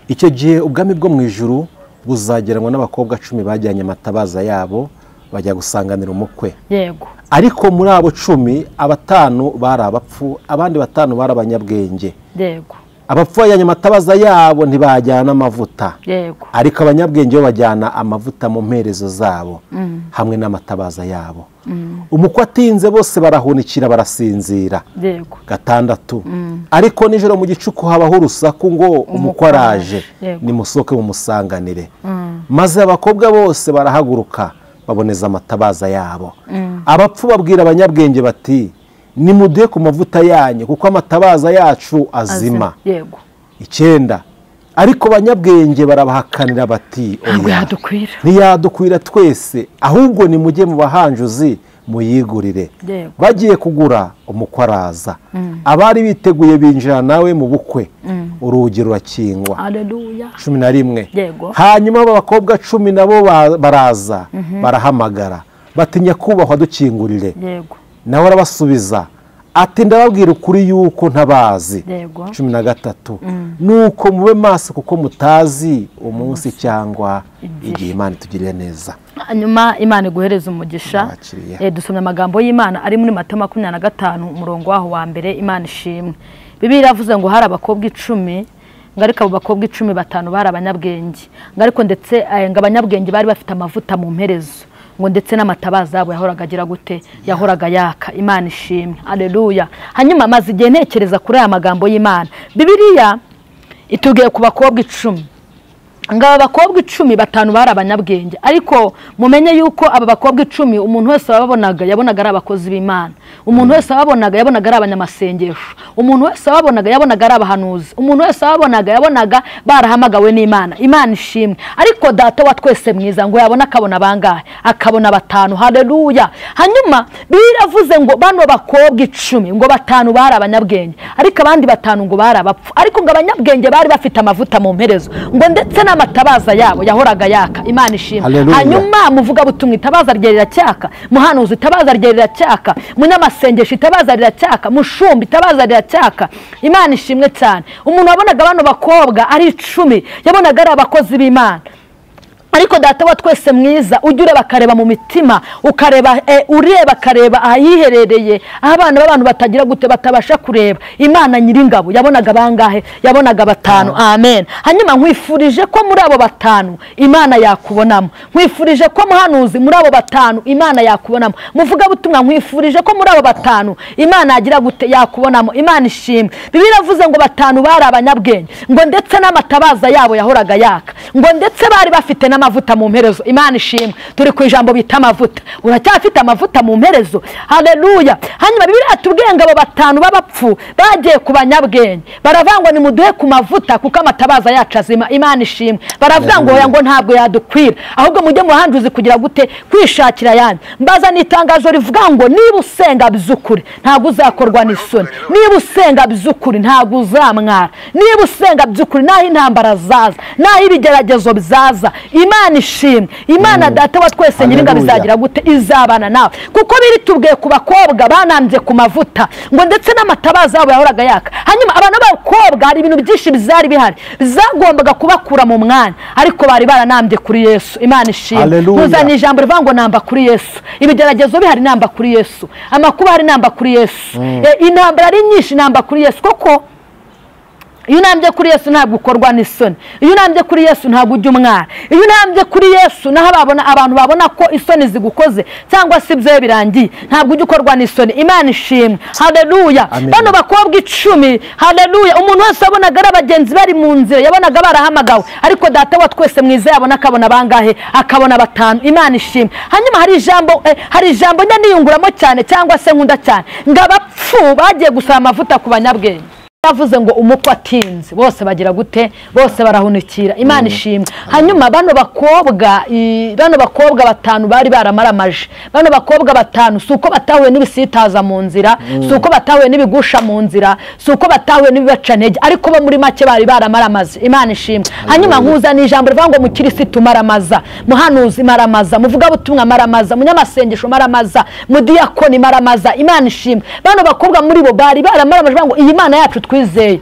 Icyo gihe ubwami bwo mu ijuru buzageranwa n'abakobwa 10 bajyanye amatabaza yabo bajya gusanganira umukwe. Yego. Ariko muri abo 10 5 bari abapfu, abandi 5 bari abanyabwenge. Yego. Abapfu bajyanye amatabaza yabo ntibajyana amavuta. Yego. Ariko abanyabwenge bo bajyana amavuta mu mperezo zabo hamwe n'amatabaza yabo. Umukwe atinze bose barahunikira barasinzira. Yego. 6. Ariko nijoro mu gicuku habaho urusaku ngo umukwe araje, nimusohoke mumusanganire. Maze abakobwa bose barahaguruka baboneza amatabaza yabo. Abapfu babwira abanyabwenge bati nimuduhe ku mavuta yanyu kuko amatabaza yacu azima. Yego. 9 ariko abanyabwenge barabahakanira bati oya ntiyadukwira twese ahubwo nimujye mu bahanjuzi muyigurire. Bagiye kugura umukwe araza, abari biteguye binjira nawe mu bukwe, urugi rurakingwa. Haleluya. 11 hanyuma abakobwa 10 nabo baraza barahamagara bati nyakubahwa dukingurire. Nawe arabasubiza ati ndababwira ukuri yuko ntabazi. 13 nuko mube maso kuko mutazi umunsi cyangwa igihe Imana itugirire neza. Hanyuma Imana iguhereza umugisha. Dusomye amagambo y'Imana ari muri Matayo 25 umurongo waho wa mbere. Imana ishimwe. Bibiliya iravuze ngo hari abakobwa 10 ngarika abo bakobwa 10 batanu bari abanyabwenge ngariko ndetse ngo abanyabwenge bari bafite amavuta mu mperezo ngo ndetse n'amatabaza yabo yahoraga agira gute yahoraga yaka. Imana ishimwe. Haleluya. Hanyuma maze igihe ntekereza kuri aya magambo y'Imana. Bibiliya itubwiye ku bakobwa 10 ngaba bakobwa 10 batanu bari abanyabwenge ariko mumenye yuko aba bakobwa 10 umuntu wese wababonaga yabonaga ari abakozi b'Imana. Umuntu wese wababonaga yabonaga ari abanyamasengesho. Umuntu wese wababonaga yabonaga ari abahanuzi. Umuntu wese wababonaga yabonaga barahamagawe n'Imana. Imana ishimwe. Ariko data wa twese mwiza ngo yabona akabona bangahe akabona batanu. Haleluya. Hanyuma biravuze ngo bano bakobwa 10 ngo batanu bari abanyabwenge ariko abandi batanu ngo bari abapfu ariko ngo abanyabwenge bari bafite amavuta mu mperezo ngo ndetse amatabaza yabo yahoraga yaka. Imana ishimwe. Hanyuma muvuga butumwa itabaza ryerera cyaka, muhanuzi itabaza ryerera cyaka, munyamasengesho itabaza riracyaka, mushumbi itabaza riracyaka. Imana ishimwe cyane. Umuntu wabonaga bano bakobwa ari 10 yabonaga ari abakozi b'Imana. Ariko data wa twese mwiza ujye ureba akareba mu mitima ukareba ureba akareba ahiherereye abana b'abantu batagira gute batabasha kureba. Imana nyiringabo yabonaga bangahe yabonaga batanu. Amen. Hanyuma nkwifurije ko muri abo batanu Imana yakubonamo. Nkwifurije ko muhanuzi muri abo batanu Imana yakubonamo. Muvuga butumwa nkwifurije ko muri abo batanu Imana yagira gute yakubonamo. Imana ishimwe. Bibiliya ivuze ngo batanu bari abanyabwenge ngo ndetse n'amatabaza yabo yahoraga yaka ngo ndetse bari bafite amavuta mu mperezo. Imana ishimwe. Turi ku ijambo bita amavuta. Uracyafite amavuta mu mperezo. Haleluya. Hanyuma Bibiliya atubwiye ngo abo batanu b'abapfu bagiye ku banyabwenge baravangwa ni muduhe ku mavuta kuko amatabaza yacu azima. Imana ishimwe. Baravuga ngo oya ngo ntabwo yadukwira ahubwo mujye mu bahanjuzi kugira gute kwishakira yanyu. Mbaza nitangazo rivuga ngo niba usenga by'ukuri ntabwo uzakorwa n'isoni. Niba usenga by'ukuri ntabwo uzamwara. Niba usenga by'ukuri naho intambara zaza naho ibigeragezo bizaza Imana ishimwe. Imana data wa twese nyiringa bizagira gute izabana nawe kuko biri tubwiye ku bakobwa banambye ku mavuta ngo ndetse n'amatabaza yabo yahoraga yaka. Hanyuma abana b'abakobwa hari ibintu byinshi bizari bihari bizagombaga kubakura mu mwanya ariko bari baranambye kuri Yesu. Imana ishimwe. Muzana ijambo rivuga ngo namba kuri Yesu. Ibigeragezo bihari namba kuri Yesu. Amakuba hari namba kuri Yesu. Intambara ari nyinshi namba kuri Yesu koko iyo unambye kuri Yesu ntabwo ukorwa n'isoni. Iyo unambye kuri Yesu ntabwo ujya umwara. Iyo unambye kuri Yesu naho abantu babona ko isoni zigukoze cyangwa se ibyo birangiye ntabwo ujya ukorwa n'isoni. Imana ishimwe. Haleluya. Bano bakobwa 10 haleluya umuntu wese abonaga ari abagenzi bari mu nzira yabonaga barahamagawe ariko data wa twese mwiza yabona akabona bangahe akabona batanu. Imana ishimwe. Hanyuma hari ijambo nyaniyunguramo cyane cyangwa se nkunda cyane ngo abapfu bagiye gusaba amavuta ku banyabwenge. Bavuze ngo umukwe atinze bose bagira gute bose barahunikira. Imana ishimwe. Hanyuma bano bakobwa batanu bari baramaramaje. Bano bakobwa batanu suko batahuye n'ibisitaza mu nzira, suko batahuye n'ibigusha mu nzira, suko batahuye n'ibibacantege ariko bo muri make bari baramaramaze. Imana ishimwe. Hanyuma nkuzana ijambo rivuga ngo mukirisitu maramaza, muhanuzi maramaza, muvuga butumwa maramaza, munyamasengesho maramaza, mudiyakoni maramaza. Imana ishimwe. Bano bakobwa muri bo bari baramaramaje ngo iyi Mana yacu twizeye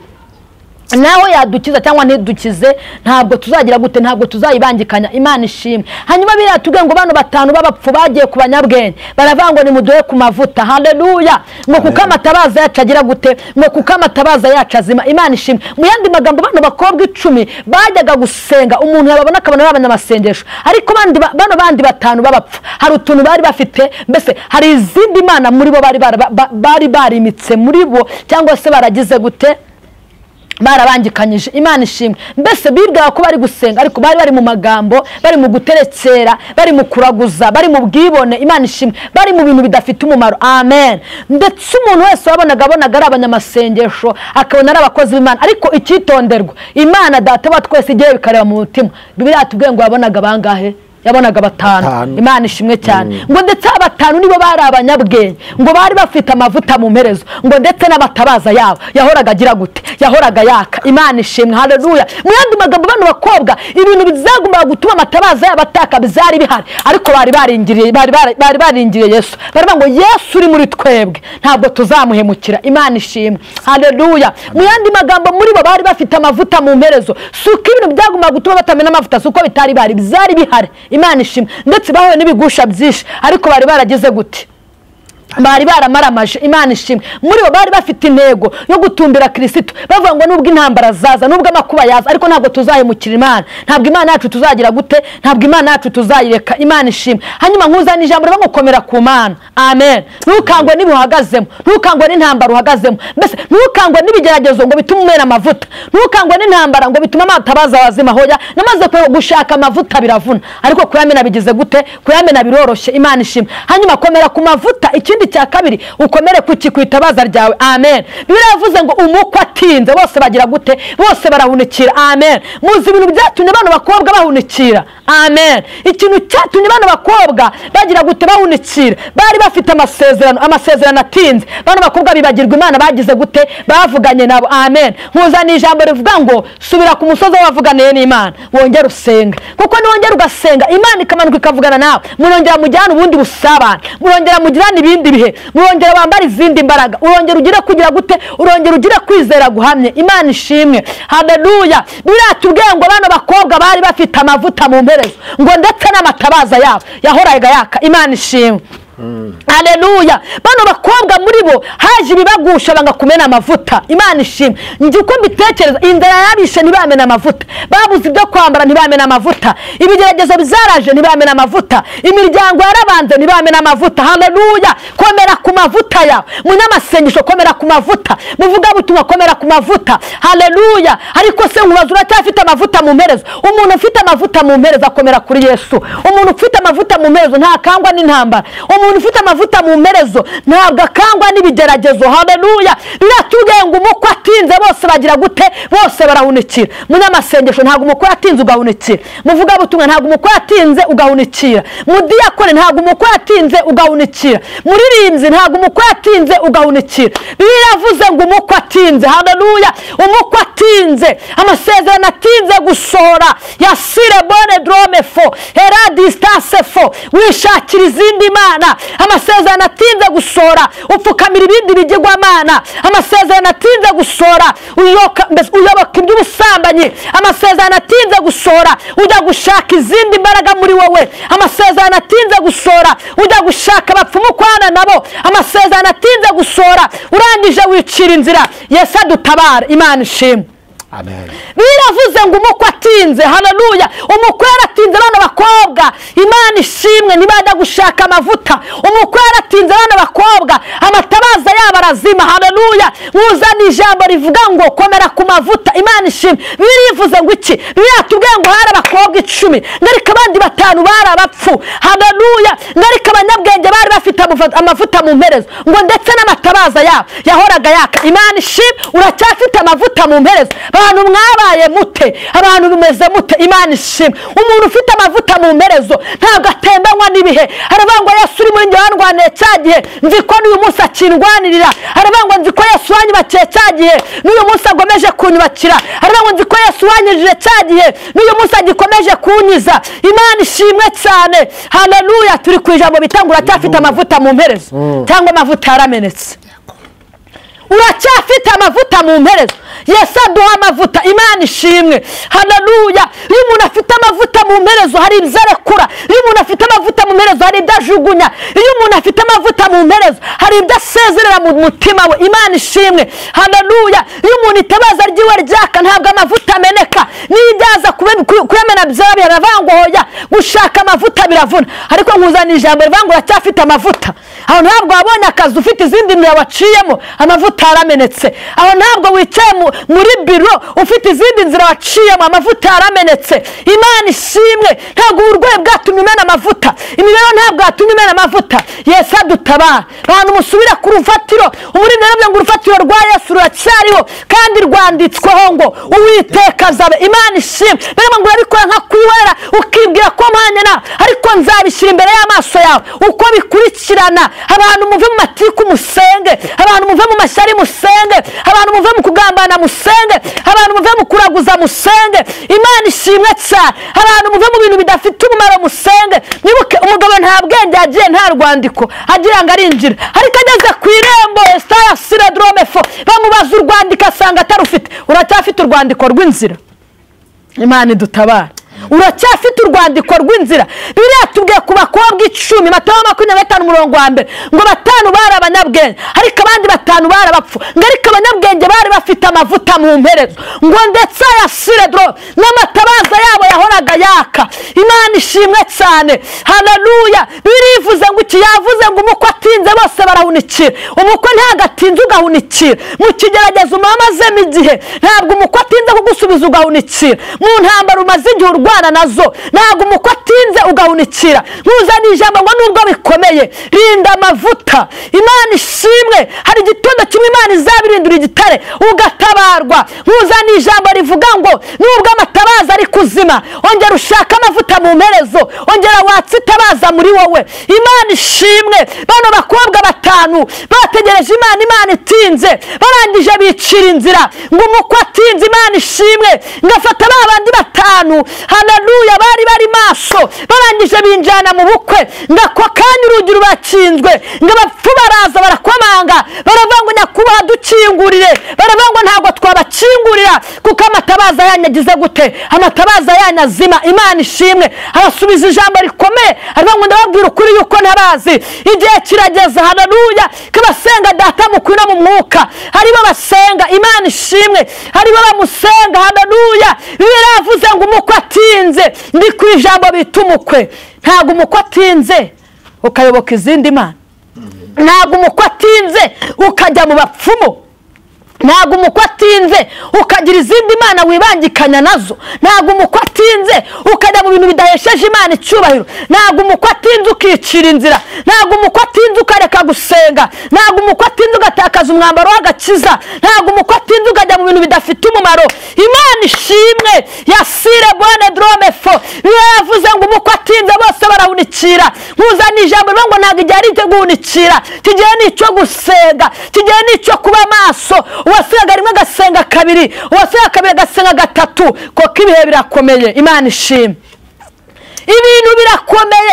naho yadukiza cyangwa ntidukize ntabwo tuzagira gute ntabwo tuzayibangikanya. Imana ishimwe. Hanyuma biratubwiye ngo bano batanu b'abapfu bagiye ku banyabwenge baravangwa ni muduhe ku mavuta. Haleluya. Ngo kuko amatabaza yacu agira gute ngo kuko amatabaza yacu azima. Imana ishimwe. Mu yandi magambo bano bakobwa 10 bajyaga gusenga umuntu yababona akabona abanyamasengesho ariko bano bandi batanu b'abapfu hari utuntu bari bafite mbese hari izindi mana muri bo bari barimitse muri bo cyangwa se baragize gute barabangikanyije. Imana ishimwe. Mbese bibwira ko bari gusenga ariko bari mu magambo, bari mu guterekera, bari mu kuraguza, bari mu bwibone. Imana ishimwe. Bari mu bintu bidafite umumaro. Amen. Ndetse umuntu wese wabonaga ari abanyamasengesho akabona ari abakozi b'Imana, ariko icyitonderwa, Imana Data wa twese igiye bikareba mu mutima. Bibiliya yatubwiye ngo yabonaga bangahe? Yabonaga 5. Imana ishimwe cyane. Ngo ndetse 5 nibo bari abanyabwenge, ngo bari bafite amavuta mu mperezo, ngo ndetse n'abatabaza yabo yahoraga agira gute? Yahoraga yaka. Imana ishimwe. Haleluya. Mu yandi magambo bano bakobwa ibintu bizagomba gutuma amatabaza yabo ataka bizari bihari, ariko bari baringiriye Yesu. Baravuga ngo Yesu uri muri twebwe ntabwo tuzamuhemukira. Imana ishimwe. Haleluya. Mu yandi magambo muri bo bari bafite amavuta mu mperezo. Suko ibintu byagomba gutuma batamena amavuta, suko bitari bari bizari bihari. Imana ishimwe. Ndetse bahuye n'ibigusha byinshi, ariko bari barageze gute? Bari baramaramaje. Imana ishimwe. Muri bo bari bafite intego yo gutumbira Kristo, bavuga ngo nubwo intambara zaza, nubwo amakuba yaza, ariko ntabwo tuzahemukira Imana. Ntabwo Imana yacu tuzagira gute? Ntabwo Imana yacu tuzayireka. Imana ishimwe. Hanyuma nkuzana ijambo ryo gukomera ku Mana. Amen. Ntukangwe nibuhagazemo, ntukangwe n'intambara uhagazemo. Mbese ntukangwe n'ibigeragezo ngo bitume umera amavuta, ntukangwe n'intambara ngo bitume amatabaza wazima. Hoya, namaze gushaka amavuta biravuna, ariko kuyamena bigize gute? Kuyamena biroroshye. Imana ishimwe. Hanyuma komera ku mavuta. Ikindi cya kabiri, ukomere ku itabaza ryawe. Amen. Bibiliya yavuze ngo umukwe atinze bose bagira gute? Bose barahunikira. Amen. Muzi ibintu byatumye bano bakobwa bahunikira. Amen. Ikintu cyatumye bano bakobwa bagira gute? Bahunikira. Bari bafite amasezerano atinze. Bano bakobwa bibagirwa Imana bagize gute? Bavuganye nabo. Amen. Nkuzana ijambo rivuga ngo subira ku musozi wavuganiye n'Imana, wongera usenga. Kuko niwongera ugasenga, Imana ikamanuka ikavugana nawe. Murongera mujyana ubundi busabane, murongera mugirana ibindi bihe, murongera bambara izindi mbaraga, urongera ugire kugira gute? Urongera ugire kwizera guhamye. Imana ishimwe. Haleluya. Bibiliya tubwiye ngo bano bakobwa bari bafite amavuta mu mperezo, ngo ndetse n'amatabaza yabo yahoraga yaka. Imana ishimwe. Haleluya. Bano bakobwa muri bo haje ibibagusha banga kumena amavuta. Imana ishimwe. Nzi uko mbitekereza, inzara yabishe ntibamena amavuta, babuze ibyo kwambara ntibamena amavuta, ibigeragezo bizaraje ntibamena amavuta, imiryango yarabanze ntibamena amavuta. Haleluya. Komera ku mavuta yawe. Munyamasengesho komera ku mavuta, muvuga butumwa komera ku mavuta. Haleluya. Ariko se nkubaza, uracyafite amavuta mu mperezo? Umuntu ufite amavuta mu mperezo akomera kuri Yesu. Umuntu ufite amavuta mu mperezo ntakangwa n'intambara. Umuntu ufite amavuta mu mperezo ntabwo akangwa n'ibigeragezo. Haleluya. Biratubwiye ngo umukwe atinze bose bagira gute? Bose barahunikira. Munyamasengesho ntabwo umukwe atinze ugahunikira, muvuga butumwa ntabwo umukwe atinze ugahunikira, mudiyakore ntabwo umukwe atinze ugahunikira, muririmbyi ntabwo umukwe atinze ugahunikira. Bibiliya yavuze ngo umukwe atinze. Haleluya. Umukwe atinze, amasezerano atinze gusohora. Yasire bone drome fo era distance fo, wishakira izindi mana. Amasezerano atinze gusohora, upfukamira ibindi bigirwamana. Amasezerano atinze gusohora, uyoboka iby'ubusambanyi. Amasezerano atinze gusohora, ujya gushaka izindi mbaraga muri wowe. Amasezerano atinze gusohora, ujya gushaka abapfumu kwana nabo. Amasezerano atinze gusohora, urangije wicira inzira. Yesu adutabara. Imana ishimwe. Amen. Biravuze ngo umukwe atinze. Haleluya. Umukwe yaratinze bano bakobwa. Imana ishimwe. Nibajya gushaka amavuta, umukwe yaratinze bano bakobwa, amatabaza yabo arazima. Haleluya. Muzana ijambo rivuga ngo komera ku mavuta. Imana ishimwe. Birivuze ngo iki? Biratubwiye ngo hari abakobwa 10, ngarika abandi 5 bari abapfu. Haleluya. Ngarika abanyabwenge bari bafite amavuta mu mperezo, ngo ndetse n'amatabaza yabo yahoraga yaka. Imana ishimwe. Uracyafite amavuta mu mperezo. Abantu mwabaye mute? Abantu bimeze mute? Imana ishimwe. Umuntu ufite amavuta mu mperezo ntabwo atembanywa n'ibihe. Aravuga ngo Yesu uri muri njye warwaniye cya gihe, nzi ko n'uyu munsi akindwanirira. Aravuga ngo nzi ko Yesu wanyubakiye cya gihe, n'uyu munsi agomeje kunyubakira. Aravuga ngo nzi ko Yesu wanyujije cya gihe, n'uyu munsi agikomeje kunyiza. Imana ishimwe cyane. Haleluya. Turi ku ijambo bitangura cyafite amavuta mu mperezo, cyangwa amavuta yaramenetse. Uracyafite amavuta mu mperezo. Yesu aduha amavuta. Imana ishimwe. Haleluya. Iyo umuntu afite amavuta mu mperezo hari ibyo arekura. Iyo umuntu afite amavuta mu mperezo hari ibyo ajugunya. Iyo umuntu afite amavuta mu mperezo hari ibyo asezerera mu mutima we. Imana ishimwe. Haleluya. Iyo umuntu itabaza ryiwe ryaka ntabwo amavuta ameneka. Niyo ibyaza kuyamena byaba biravuga hoya gushaka amavuta biravuna. Ariko nkuzana ijambo rivuga ngo uracyafite amavuta. Aho ntabwo wabonye akazi ufite izindi nzira waciyemo, amavuta yaramenetse. Aho ntabwo wicaye muri biro ufite izindi nzira waciyemo, amavuta yaramenetse. Imana ishimwe. Ntabwo uburwayi bwatumye umena amavuta, imibereho ntabwo yatumye umena amavuta. Yesu adutabara. Abantu musubira ku rufatiro. Umurinde yarabwiye ngo urufatiro rwa Yesu ruracyariho kandi rwanditsweho ngo Uwiteka azabe. Imana ishimwe. Mbere ngo urabikora nka kwihera ukibwira ko mpanye nawe, ariko nzabishyira imbere y'amaso yawe uko bikurikirana. Abantu muve mu matiku musenge, abantu muve mu mashyari musenge, abantu muve mu kugambana musenge, abantu muve mu kuraguza musenge. Imana ishimwe cyane. Abantu muve mu bintu bidafite umumaro musenge. Nibuke umugabo nta bwenge yagiye, nta rwandiko agira ngo arinjira, ariko ageze ku irembo Estaya Siredrome fo bamubaza urwandiko asanga atarufite. Uracyafite urwandiko rw'inzira? Imana idutabara. Uracyafite urwandiko rw'inzira. Biriya tubwiye ku bakobwa 10, Matayo 25:1 ngo 5 bari abanyabwenge ariko abandi 5 bari abapfu, ngo ariko abanyabwenge bari bafite amavuta mu mperezo, ngo ndetse ya Siredro n'amatabaza yabo yahoraga yaka. Imana ishimwe cyane. Haleluya. Birivuze ngo iki? Yavuze ngo umukwe atinze bose barahunikira. Umukwe ntagatinze ugahunikira. Mu kigeragezo umamazemo igihe ntabwo umukwe atinze kugusubiza ugahunikira. Mu ntambara umaze igihe urwana nazo ntabwo umukwe atinze ugahunikira. Nkuzana ijambo ngo nubwo bikomeye rinda amavuta. Imana ishimwe. Hari igitondo kimwe Imana izabirindura igitare ugatabarwa. Nkuzana ijambo rivuga ngo nubwo amatabaza ari kuzima, ongera ushaka amavuta mu mperezo, ongera watse itabaza muri wowe. Imana ishimwe. Bano bakobwa 5 bategereje Imana itinze, barangije bicira inzira ngo umukwe atinze. Imana ishimwe. Ngafata babandi 5, haleluya, bari maso, barangije binjana mu bukwe. Ngako kandi urugi rubakinzwe, ngo abapfu baraza barakomanga, baravuga ngo nyakubaha dukingurire. Baravuga ngo ntabwo twabakingurira kuko amatabaza yanyagize gute? Amatabaza yanyazima. Imana ishimwe. Arasubiza ijambo rikomeye, aravuga ngo ndababwira ukuri yuko ntabazi. Igihe kirageze, haleluya, kabasenga data mukwira mu mwuka. Haribo basenga. Imana ishimwe. Haribo bamusenga. Haleluya. Biravuze ngo umukwe atinze. Ndi ku ijambo bita umukwe. Ntabwo umukwe atinze ukayoboka izindi mana. Ntabwo umukwe atinze ukajya mu bapfumu. Ntabwo umukwe atinze ukagira izindi mana wibangikanya nazo. Ntabwo umukwe atinze ukajya mu bintu bidahesheje Imana icyubahiro. Ntabwo umukwe atinze ukicira inzira. Ntabwo umukwe atinze ukareka gusenga. Ntabwo umukwe atinze ugatakaza umwambaro w'agakiza. Ntabwo umukwe atinze ukajya mu bintu bidafite umumaro. Imana ishimwe. Yasire bone drome fo yavuze ngo umukwe atinze bose barahunikira. Nkuzana ijambo ngo ntabwo igihe ari cyo guhunikira, kigiye n'icyo gusenga, kigiye n'icyo kuba maso. Uwasigaga rimwe gasenga kabiri, uwasigaga kabiri gasenga gatatu, kuko ibihe birakomeye. Imana ishimwe. Ibintu birakomeye.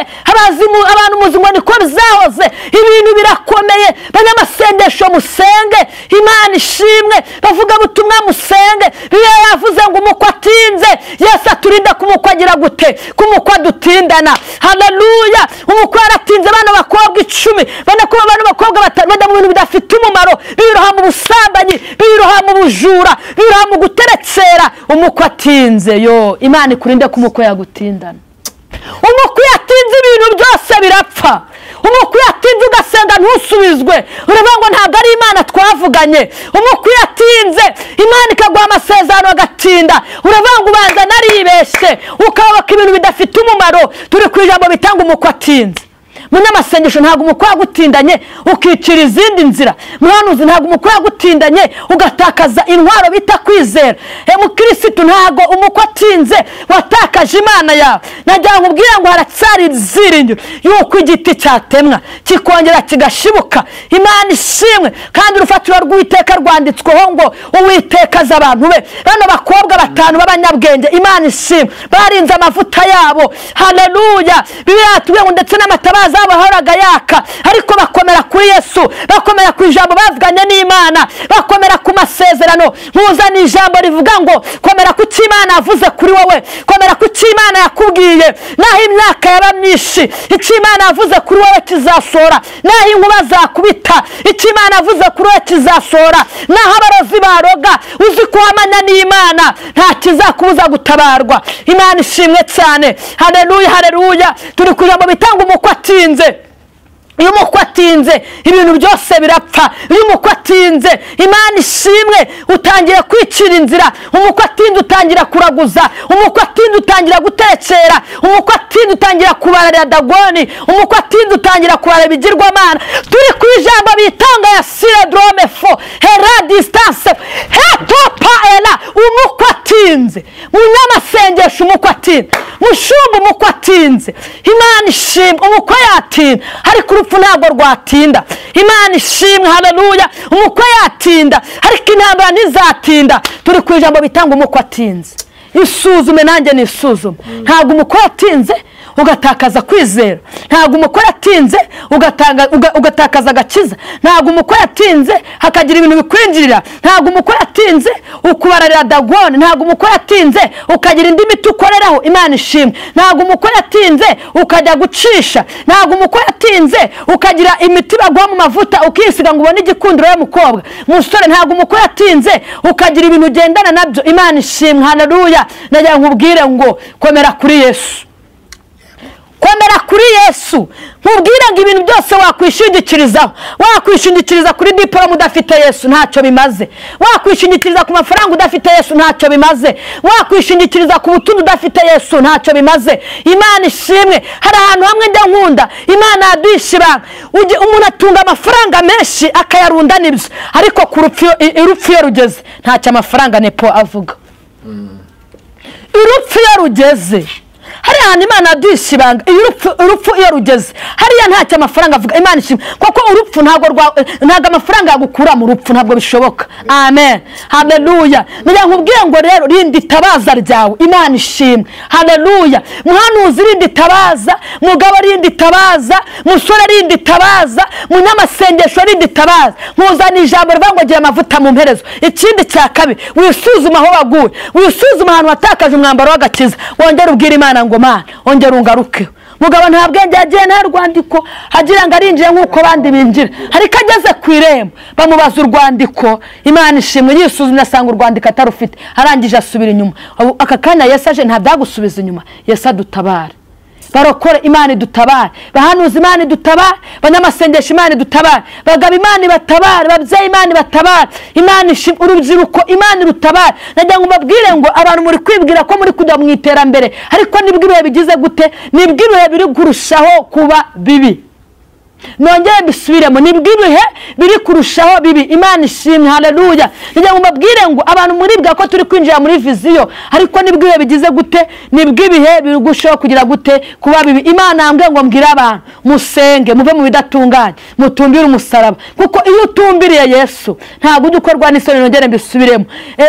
Abantu muzungu niko bizahoze. Ibintu birakomeye. Banyamasengesho musenge. Imana ishimwe. Bavuga butumwa musenge. Bibiliya yavuze ngo umukwe atinze. Yesu aturinda kumukwe agira gute? Kumukwe dutindana. Haleluya. Umukwe aratinze. Bano bakobwa 10, banakuba bano bakobwa 5 bajya mu bintu bidafite umumaro, biroha mu busambanyi, biroha mu bujura, biroha mu guterekera. Umukwe atinze. Yo, Imana ikurinde kumukwe yagutindana. Umukwe yatinze ibintu byose birapfa. Umukwe yatinze ugasenga ntusubizwe, uravuga ngo ntabwo ari Imana twavuganye. Umukwe yatinze Imana ikaguha amasezerano agatinda, uravuga ngo ubanza naribeshye, ukabaka ibintu bidafite umumaro. Turi ku ijambo bitanga umukwe atinze. Munyamasengesho ntabwo umukwe yagutindanye ukicira izindi nzira. Muhanuzi ntabwo umukwe yagutindanye ugatakaza intwaro bita kwizera. Mukristo ntabwo umukwe atinze watakaje Imana yawe. Najya nkubwira ngo haracyari iziringiro yuko igiti cyatemwa kikongera kigashibuka. Imana ishimwe. Kandi urufatiro rw'Uwiteka rwanditsweho ngo Uwiteka aza abantu be. Bano bakobwa 5 b'abanyabwenge, Imana ishimwe, barinze amavuta yabo. Haleluya. Bibiliya tubwiye ngo ndetse n'amatabaza bahoraga yaka, ariko bakomera kuri Yesu, bakomera ku ijambo bavuganye n'Imana, bakomera ku masezerano. Nkuzana ijambo rivuga ngo komera ku cyo Imana yavuze kuri wowe, komera ku cyo Imana yakubwiye. Naho imyaka yaba myinshi, icyo Imana yavuze kuri wowe kizasohora. Naho inkuba zakubita, icyo Imana yavuze kuri wowe kizasohora. Naho abarozi baroga, uzi ko wamanya n'Imana, nta kizakubuza gutabarwa. Imana ishimwe cyane. Haleluya, haleluya. Turi ku ijambo bitanga umukwe atinze. iyo umukwe atinze ibintu byose birapfa. Iyo umukwe atinze Imana ishimwe utangira kwicira inzira. Umukwe atinze utangira kuraguza. Umukwe atinze utangira gutekera. Umukwe atinze utangira kubarira dagoni. Umukwe atinze utangira kubarira ibigirwamana. Turi ku ijambo bitanga ya syndrome fo hera distance hetopa ela. Umukwe atinze, munyamasengesho umukwe atinze, mushumba umukwe atinze. Imana ishimwe umukwe yatinda, ariko urupfu ntabwo rwatinda. Imana ishimwe, haleluya. Umukwe yatinda ariko intambara ntizatinda. Turi ku ijambo bitanga umukwe atinze. Isuzume nanjye nisuzume. Ntabwo umukwe yatinze ugatakaza kwizera. Ntabwo umukwe yatinze ugatakaza agakiza. Ntabwo umukwe yatinze hakagira ibintu bikwinjirira. Ntabwo umukwe yatinze ukubararira dagoni. Ntabwo umukwe yatinze ukagira indi miti ukoreraho. Imana ishimwe. Ntabwo umukwe yatinze ukajya gucisha. Ntabwo umukwe yatinze ukagira imiti bagwa mu mavuta ukisiga ngo ubone igikundiro y'umukobwa. Musore, ntabwo umukwe yatinze ukagira ibintu ugendana nabyo. Imana ishimwe, haleluya. Najya nkubwire ngo komera kuri Yesu. Komera kuri Yesu. Nkubwira ngo ibintu byose wakwishingikirizaho. Wakwishingikiriza kuri diploma udafite Yesu ntacyo bimaze. Wakwishingikiriza ku mafaranga udafite Yesu ntacyo bimaze. Wakwishingikiriza ku butunzi udafite Yesu ntacyo bimaze. Imana ishimwe. Hari ahantu hamwe njya nkunda Imana yaduhishira. Umuntu atunga amafaranga menshi akayarunda nibyo, ariko ku urupfu iyo rugeze ntacyo amafaranga nepo avuga. Urupfu iyo rugeze hari ahantu Imana yaduhishibanga. Urupfu iyo rugeze hariya ntacyo amafaranga avuga. Imana ishimwe, kuko urupfu ntabwo amafaranga yagukura mu rupfu, ntabwo bishoboka. Amen, haleluya. Njya nkubwire ngo rero rindi itabaza ryawe. Imana ishimwe, haleluya. Muhanuzi rindi itabaza, mugabo rindi itabaza, musore rindi itabaza, munyamasengesho rindi itabaza. Nkuzana ijambo rivuga ngo gira amavuta mu mperezo. Ikindi cya kabiri, wisuzuma aho waguye, wisuzuma ahantu watakaje umwambaro w'agakiza, wongera ubwira Imana ngo Mana ongera ungaruke. Mugabo nta bwenge yagiye nta rwandiko agira ngo arinjire nk'uko bandi binjira, ariko ageze ku irembo bamubaza urwandiko. Imana ishimwe, yisuzumye asanga urwandiko atarufite, arangije asubira inyuma. Aka kanya Yesu aje nta byagusubiza inyuma. Yesu adutabare. Barokore Imana idutabare, bahanuza Imana idutabare, banyamasengesho Imana idutabare, bagaba Imana ibatabare, babyeyi Imana ibatabare. Imana ishimwe, urubyiruko Imana irutabare. Najya ngo mbabwire ngo abantu muri kwibwira ko muri kujya mu iterambere, ariko nibwo ibihe bigize gute? Nibwo ibihe biri kurushaho kuba bibi. Nongere bisubiremo, nibwo ibihe biri kurushaho bibi. Imana ishimwe, haleluya. Njya ngo mbabwire ngo abantu muribwa ko turi kwinjira muri viziyo, ariko nibwo ibihe bigize gute? Nibwo ibihe biri gushaho kugira gute? Kuba bibi. Imana yambwiye ngo mbwira abantu musenge, muve mu bidatunganye, mutumbire umusaraba. Kuko iyo utumbiriye Yesu ntabwo ujya ukorwa n'isoni. Nongere mbisubiremo,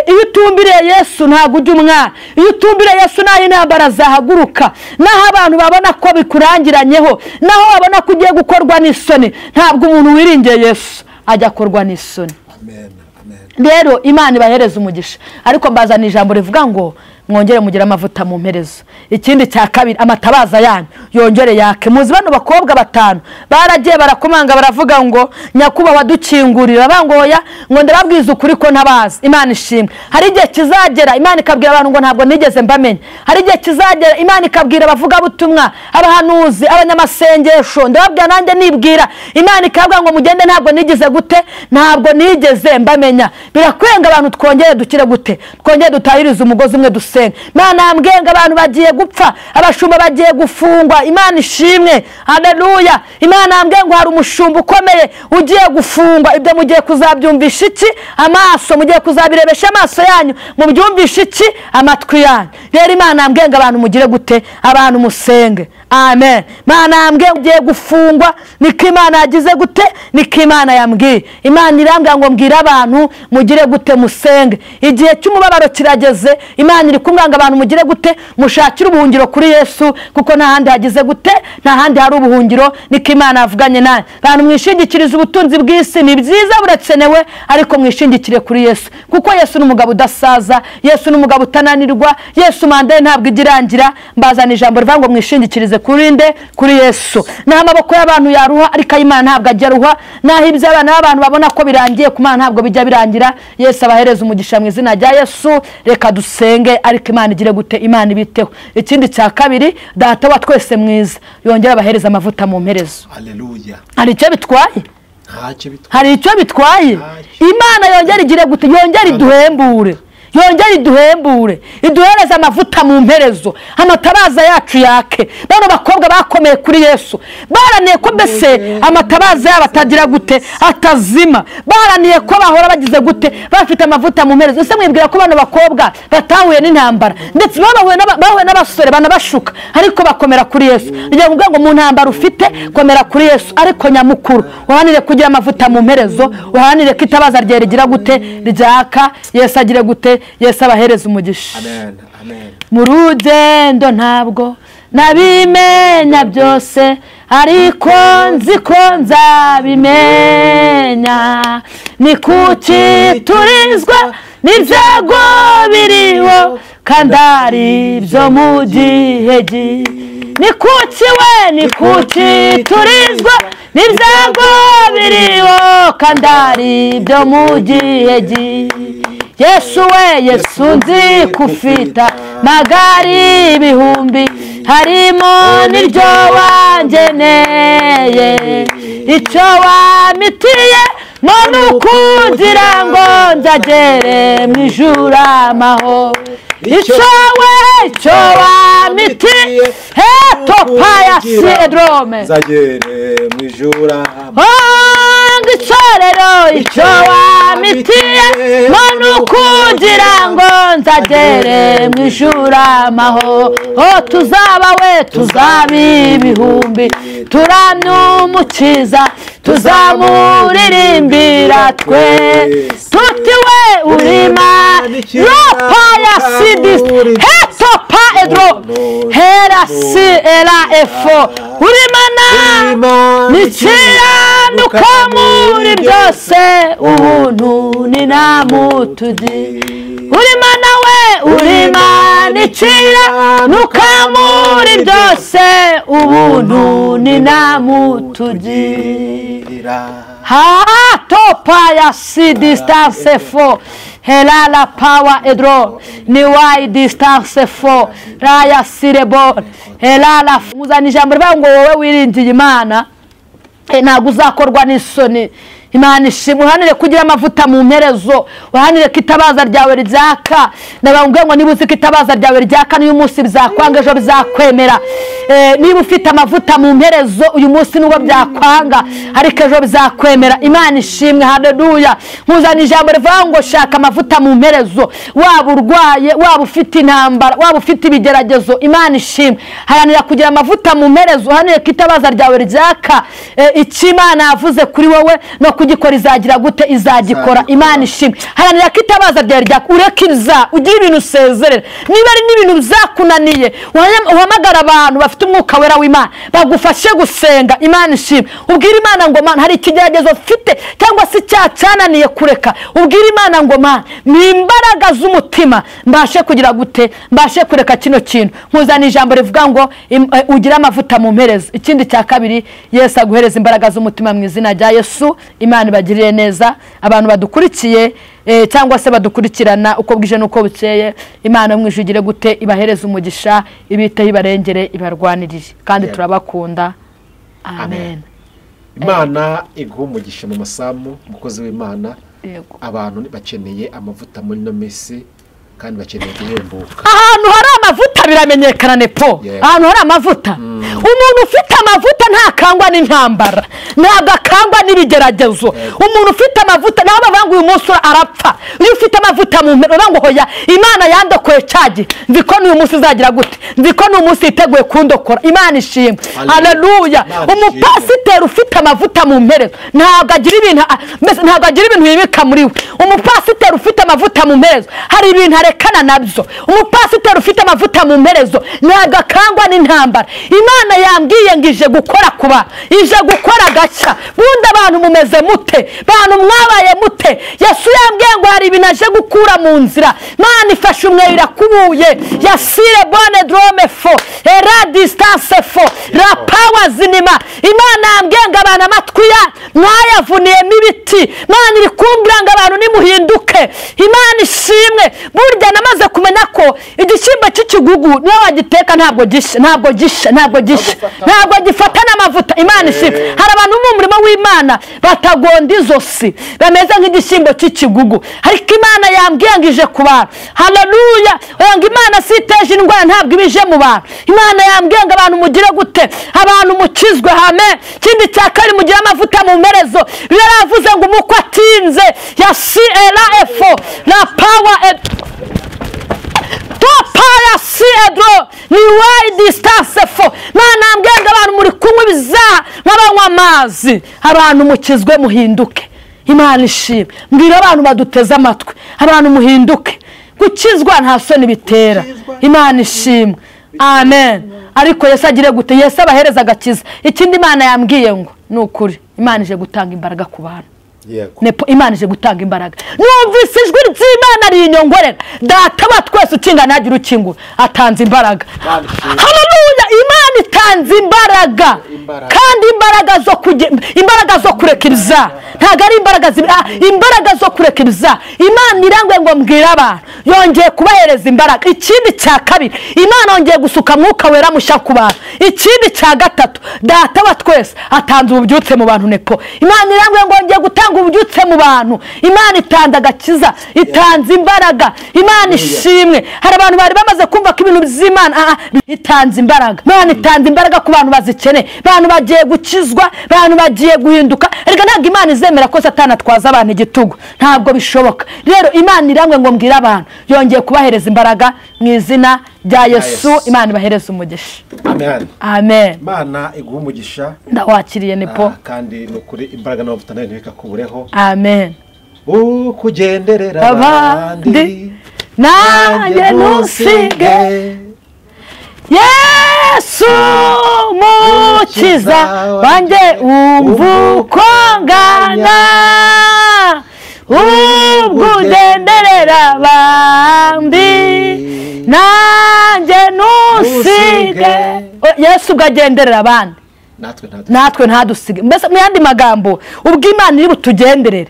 iyo utumbiriye Yesu ntabwo ujya umwana. Iyo utumbiriye Yesu naho intambara zahaguruka, naho abantu babona ko bikurangiranyeho, naho babona ko ugiye gukorwa n'isoni, ntabwo umuntu wiringiye Yesu ajya akorwa n'isoni. Amen, amen. Rero Imana ibahereza umugisha, ariko mbazana ijambo rivuga ngo mwongere mugire amavuta mu mperezo. Ikindi cya kabiri, amatabaza yanyu yongere yake. Muzi bano bakobwa batanu baragiye barakomanga baravuga ngo nyakubahwa dukingurira, bangoya ngo ndababwiza ukuri ko ntabazi. Imana ishimwe, hari igihe kizagera Imana ikabwira abantu ngo ntabwo nigeze mbamenya. Hari igihe kizagera Imana ikabwira abavuga butumwa, abahanuzi, abanyamasengesho, ndababwira nanjye nibwira. Imana ikavuga ngo mugende ntabwo nigeze gute? Ntabwo nigeze mbamenya. Birakwenga abantu twongere dukire gute? Twongere dutahirize umugozi umwe duse. Imana yambwenga abantu bagiye gupfa, abashumba bagiye gufungwa. Imana ishimwe, haleluya. Imana yambwenga hari umushumba ukomeye ugiye gufungwa. Ibyo mugiye kuzabyumvisha iki? Amaso. Mugiye kuzabirebesha amaso yanyu, mubyumvisha iki? Amatwi yanyu. Rero Imana yambwenga abantu mugire gute? Abantu musenge. Amen. Imana yambwenga ugiye gufungwa, niko Imana yagize gute? Niko Imana yambwiye. Imana irambwira ngo mbwira abantu mugire gute? Musenge. Igihe cy'umubabaro kirageze. Imana iri kumwanga abantu mugire gute? Mushakire ubuhungiro kuri Yesu, kuko nta handi hagize gute? Nta handi hari ubuhungiro. Niko Imana yavuganye nawe. Abantu mwishingikiriza ubutunzi bw'isi, ni byiza burakenewe, ariko mwishingikire kuri Yesu, kuko Yesu ni umugabo udasaza. Yesu ni umugabo utananirwa. Yesu manda ye ntabwo igirangira. Mbazana ijambo rivuga ngo mwishingikirize kuri nde? Kuri Yesu. Nta maboko y'abantu yaruha, ariko Imana ntabwo ajya ruha. Naho iby'abana b'abantu babona ko birangiye, ku Mana ntabwo bijya birangira. Yesu abahereza umugisha mu izina rya Yesu. Reka dusenge, ariko Imana igire gute? Imana ibiteho. Ikindi cya kabiri, Data wa twese mwiza yongera abahereza amavuta mu mperezo. Haleluya. Hari icyo bitwaye? Hari icyo bitwaye? Imana yongera igire gute? Yongera iduhembure, yongera iduhembure, iduhereza amavuta mu mperezo, amatabaza yacu yake. Bano bakobwa bakomeye kuri Yesu baraniye ko mbese amatabaza yabo atagira gute? Atazima. Baraniye ko bahora bagize gute? Bafite amavuta mu mperezo. Ese mwibwira ko bano bakobwa batahuye n'intambara, ndetse bahuye n'abasore banabashuka, ariko bakomera kuri Yesu? Ngiye kuvuga ngo mu ntambara ufite, komera kuri Yesu, ariko nyamukuru uhanire kugira amavuta mu mperezo, uhanire ko itabaza rye rigira gute? Ryaka. Yesu agire gute? Yesu abahereza umugisha. Amen. Amen. Mu rugendo ntabwo nabimenya byose, ariko nzi ko nzabimenya. Ni kuki turizwa n'ibyago biriho, kandi ari byo mu gihe ni kuki we, ni kuki turizwa n'ibyago biriho, kandi ari byo mu gihe Yesu we, Yesu nzi kufita magari ibihumbi, harimo n'iryo wangeneye. Icyo wamitiye none ukugira ngo nzagere mu ijuru amahoro. Icyo wamitiye topayasi edrome, nzagere mu ijuru amahoro. Icorero icyo wamitiye none ukugira ngo nzagere mu ijuru amahoro. Tuzaba we, tuzaba ibihumbi, turamye umukiza, tuzamuririmbira twese tuti we uri Imana. Yopayasidizi hetopa edro herasi era efo, uri Imana nikiranuka muri byose, ubuntu ni namutugi. Uri Imana we, uri Imana nikiranuka muri byose, ubuntu ni namutugirira. Topayasi distance fo, helala power edro, ni why distance fo, raya sirebo, helala. Muzana ijambo rivuga ngo wowe wiringiye Imana ntabwo uzakorwa n'isoni. Imana ishimwe. Uhanire kugira amavuta mu mperezo, uhanire ko itabaza ryawe ryaka. Ndababwira ngo niba uzi ko itabaza ryawe ryaka, n'uyu munsi bizakwanga, ejo bizakwemera. Niba ufite amavuta mu mperezo, uyu munsi nubwo byakwanga, ariko ejo bizakwemera. Imana ishimwe. Haleluya. Nkuzana ijambo rivuga ngo shaka amavuta mu mperezo, waba urwaye, waba ufite intambara, waba ufite ibigeragezo. Imana ishimwe. Haranira kugira amavuta mu mperezo, uhanire ko itabaza ryawe ryaka. Icyo Imana yavuze kuri wowe no kugikora izagira gute? Izagikora. Imana ishimwe. Haranira ko itabaza ryawe ryaka, ureke ugira ibintu usezerera. Niba ari n'ibintu bizakunaniye, uhamagara abantu bafite umwuka wera w'Imana bagufashe gusenga. Imana ishimwe. Ubwira Imana ngo Mana, hari ikigeragezo mfite cyangwa se cyananiye kureka. Ubwira Imana ngo Mana, ni imbaraga z'umutima mbashe kugira gute? Mbashe kureka kino kintu. Nkuzana ijambo rivuga ngo ugira amavuta mu mperezo. Ikindi cya kabiri, Yesu aguhereza imbaraga z'umutima mu izina rya Yesu. Imana ibagirire neza. Abantu badukurikiye cyangwa se badukurikirana uko bwije nuko bukeye, Imana mu ijuru igire gute? Ibahereza umugisha, ibiteho, ibarengere, ibarwanirire, kandi turabakunda. Amen. Imana iguha umugisha mu masamu, umukozi w'Imana. Abantu bakeneye amavuta muri no mesi, kandi bakeneye guhembuka. Ahantu hari amavuta biramenyekana nepo. Ahantu hari amavuta, umuntu ufite amavuta ntakangwa n'intambara, ntabwo akangwa n'ibigeragezo. Umuntu ufite amavuta naho bavuga uyu munsi arapfa. Iyo ufite amavuta mu mpero ngo hoya, Imana yandokoye cyagi, nzi ko n'uyu munsi izagira gute? Nzi ko n'uyu munsi iteguye kundokora. Imana ishimwe. Haleluya. Umupasiteri ufite amavuta mu mperezo ntabwo agira ibintu bibika muri we. Umupasiteri ufite amavuta mu mperezo hari ibintu arekana nabyo. Umupasiteri ufite amavuta mu mperezo ntabwo akangwa n'intambara. Imana yambwiye ngo ije gukora kuba, ije gukora gacya. Bundi abantu mumeze mute? Bantu mwabaye mute? Yesu yambwiye ngo hari ibi naje gukura mu nzira. Imana ifashe umweyo irakubuye. Yasire bone drome fo era distance fo la power zinima. Imana yambwiye ngo abantu amatwi ya mwayavuniyemo ibiti. Imana iri kumbwira ngo abantu nimuhinduke. Imana ishimwe. Burya namaze kumenya ko igishyimbo cy'ikigugu niyo wagiteka ntabwo gifata n'amavuta. Imana ishimwe. Hari abantu mu murimo w'Imana batagonda izosi bameze nk'igishyimbo cy'ikigugu, ariko Imana yambwiye ngo ije ku bantu. Haleluya. Ngo Imana siteje indwara ntabwo ibije mu bantu. Imana yambwiye ngo abantu mugire gute? Abantu mukizwe. Amen. Kindi cya kabiri mugire amavuta mu mperezo. Biravuze ngo umukwe atinze yasirafo la power topaya siedro ni wide distance fo. Mana ambwiye ngo abantu muri kunywa ibizaha nk'abanywa amazi. Abantu mukizwe muhinduke. Imana ishimwe. Mbwira abantu baduteze amatwi, abantu muhinduke. Gukizwa nta soni bitera. Imana ishimwe. Amen. Ariko Yesu agire gute? Yesu abahereza agakiza. Ikindi Imana yambwiye ngo nukuri Imana ije gutanga imbaraga ku bantu. Nepo Imana ije gutanga imbaraga. Numvise ijwi ry'Imana rinyongorera. Data wa twese ukinga nagira ukingura atanze imbaraga. Haleluya. Imana itanze imbaraga. Kandi imbaraga zo kurekiriza. Ntago ari imbaraga zo kurekiriza. Imana irangwe ngo mbwira abantu yongeye kubahereza imbaraga. Ikindi cya kabiri Imana yongeye gusuka mwuka wera mushya ku bantu. Ikindi cya gatatu Data wa twese atanze ububyutse mu bantu. Nepo Imana irangwe ngo ngiye gutanga ububyutse mu bantu. Imana itanga agakiza, itanze imbaraga. Imana ishimwe. Hari abantu bari bamaze kumva ko ibintu by'Imana itanze imbaraga. Imana itanze imbaraga ku bantu bazikene. Abantu bagiye gukizwa, abantu bagiye guhinduka. Erega ntabwo Imana izemera ko Satani atwaza abantu igitugu. Ntabwo bishoboka. Rero Imana irangwe ngo mbwira abantu yongeye kubahereza imbaraga mu izina rya Yesu. Imana ibahereza umugisha. Amen. Amen. Imana iguha umugisha. Ndawakiriye Nepo. Kandi nukuri imbaraga n'amavuta nayo ntibikakubureho. Amen. Ukugenderera abandi nanjye ntusige. Yesu mukiza wanjye umva uko ngana. Ugenderera abandi nanjye ntusige. Yesu ugagenderera abandi natwe ntadusige. Mbese mu yandi magambo ubwo Imana iri butugenderere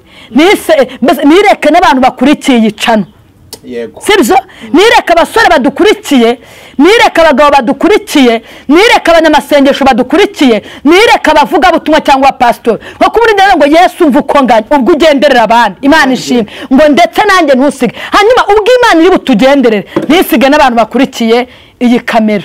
nireke n'abantu bakurikiye iyicano. Sibyo? Nireke abasore badukurikiye, nireke abagabo badukurikiye, nireke abanyamasengesho badukurikiye, nireke abavuga butumwa cyangwa pastor. Nko kuburi ndero ngo Yesu umva uko ngana ubwo ugenderera abandi. Imana ishimwe ngo ndetse nanjye ntusige. Hanyuma ubwo Imana iri butugenderere nisige n'abantu bakurikiye iyi kamera.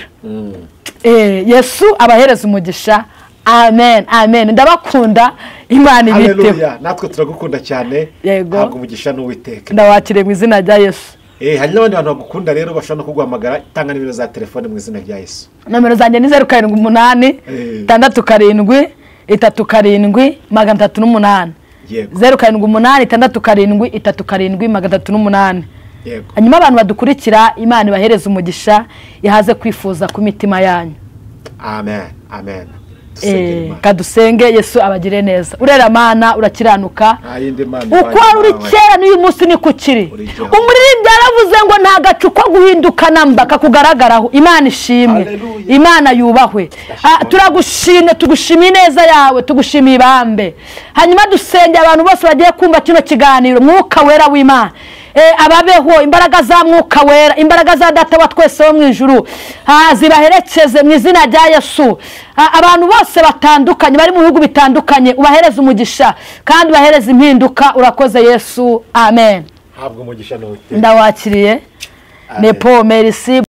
Yesu abahereza umugisha. Amen. Amen. Ndabakunda. Imana ibiteho. Haleluya. Natwe turagukunda cyane. Ntabwo umugisha n'Uwiteka. Ndawakire mu izina rya Yesu. Hari n'abandi bantu bagukunda rero bashobora no kuguhamagara. Tanga nimero za telefone mu izina rya Yesu. Nomero zanjye ni 078 67 37 338. 078 67 37 338. Hanyuma abantu badukurikira Imana ibahereza umugisha ihaze kwifuza ku mitima yanyu. Amen. Amen. Kadusenge. Yesu abagire neza. Urera Mana urakiranuka. Uko uri kera n'uyu munsi ni kukiri. Umuririmbyi yaravuze ngo nta gacu ko guhinduka namba kakugaragaraho. Imana ishimwe. Imana yubahwe. Turagushimye, tugushimiye neza yawe, tugushimiye ibambe. Hanyuma dusenge abantu bose bagiye kumva kino kiganiro mwuka wera w'Imana ababeho imbaraga za mwuka wera, imbaraga za Data wa twese wo mu ijuru zibaherekeze mu izina rya Yesu. Abantu bose batandukanye bari mu bihugu bitandukanye ubahereza umugisha kandi ubahereza impinduka. Urakoze Yesu. Amen. Habwa umugisha n'Uwiteka. Ndawakiriye. Nepo merci.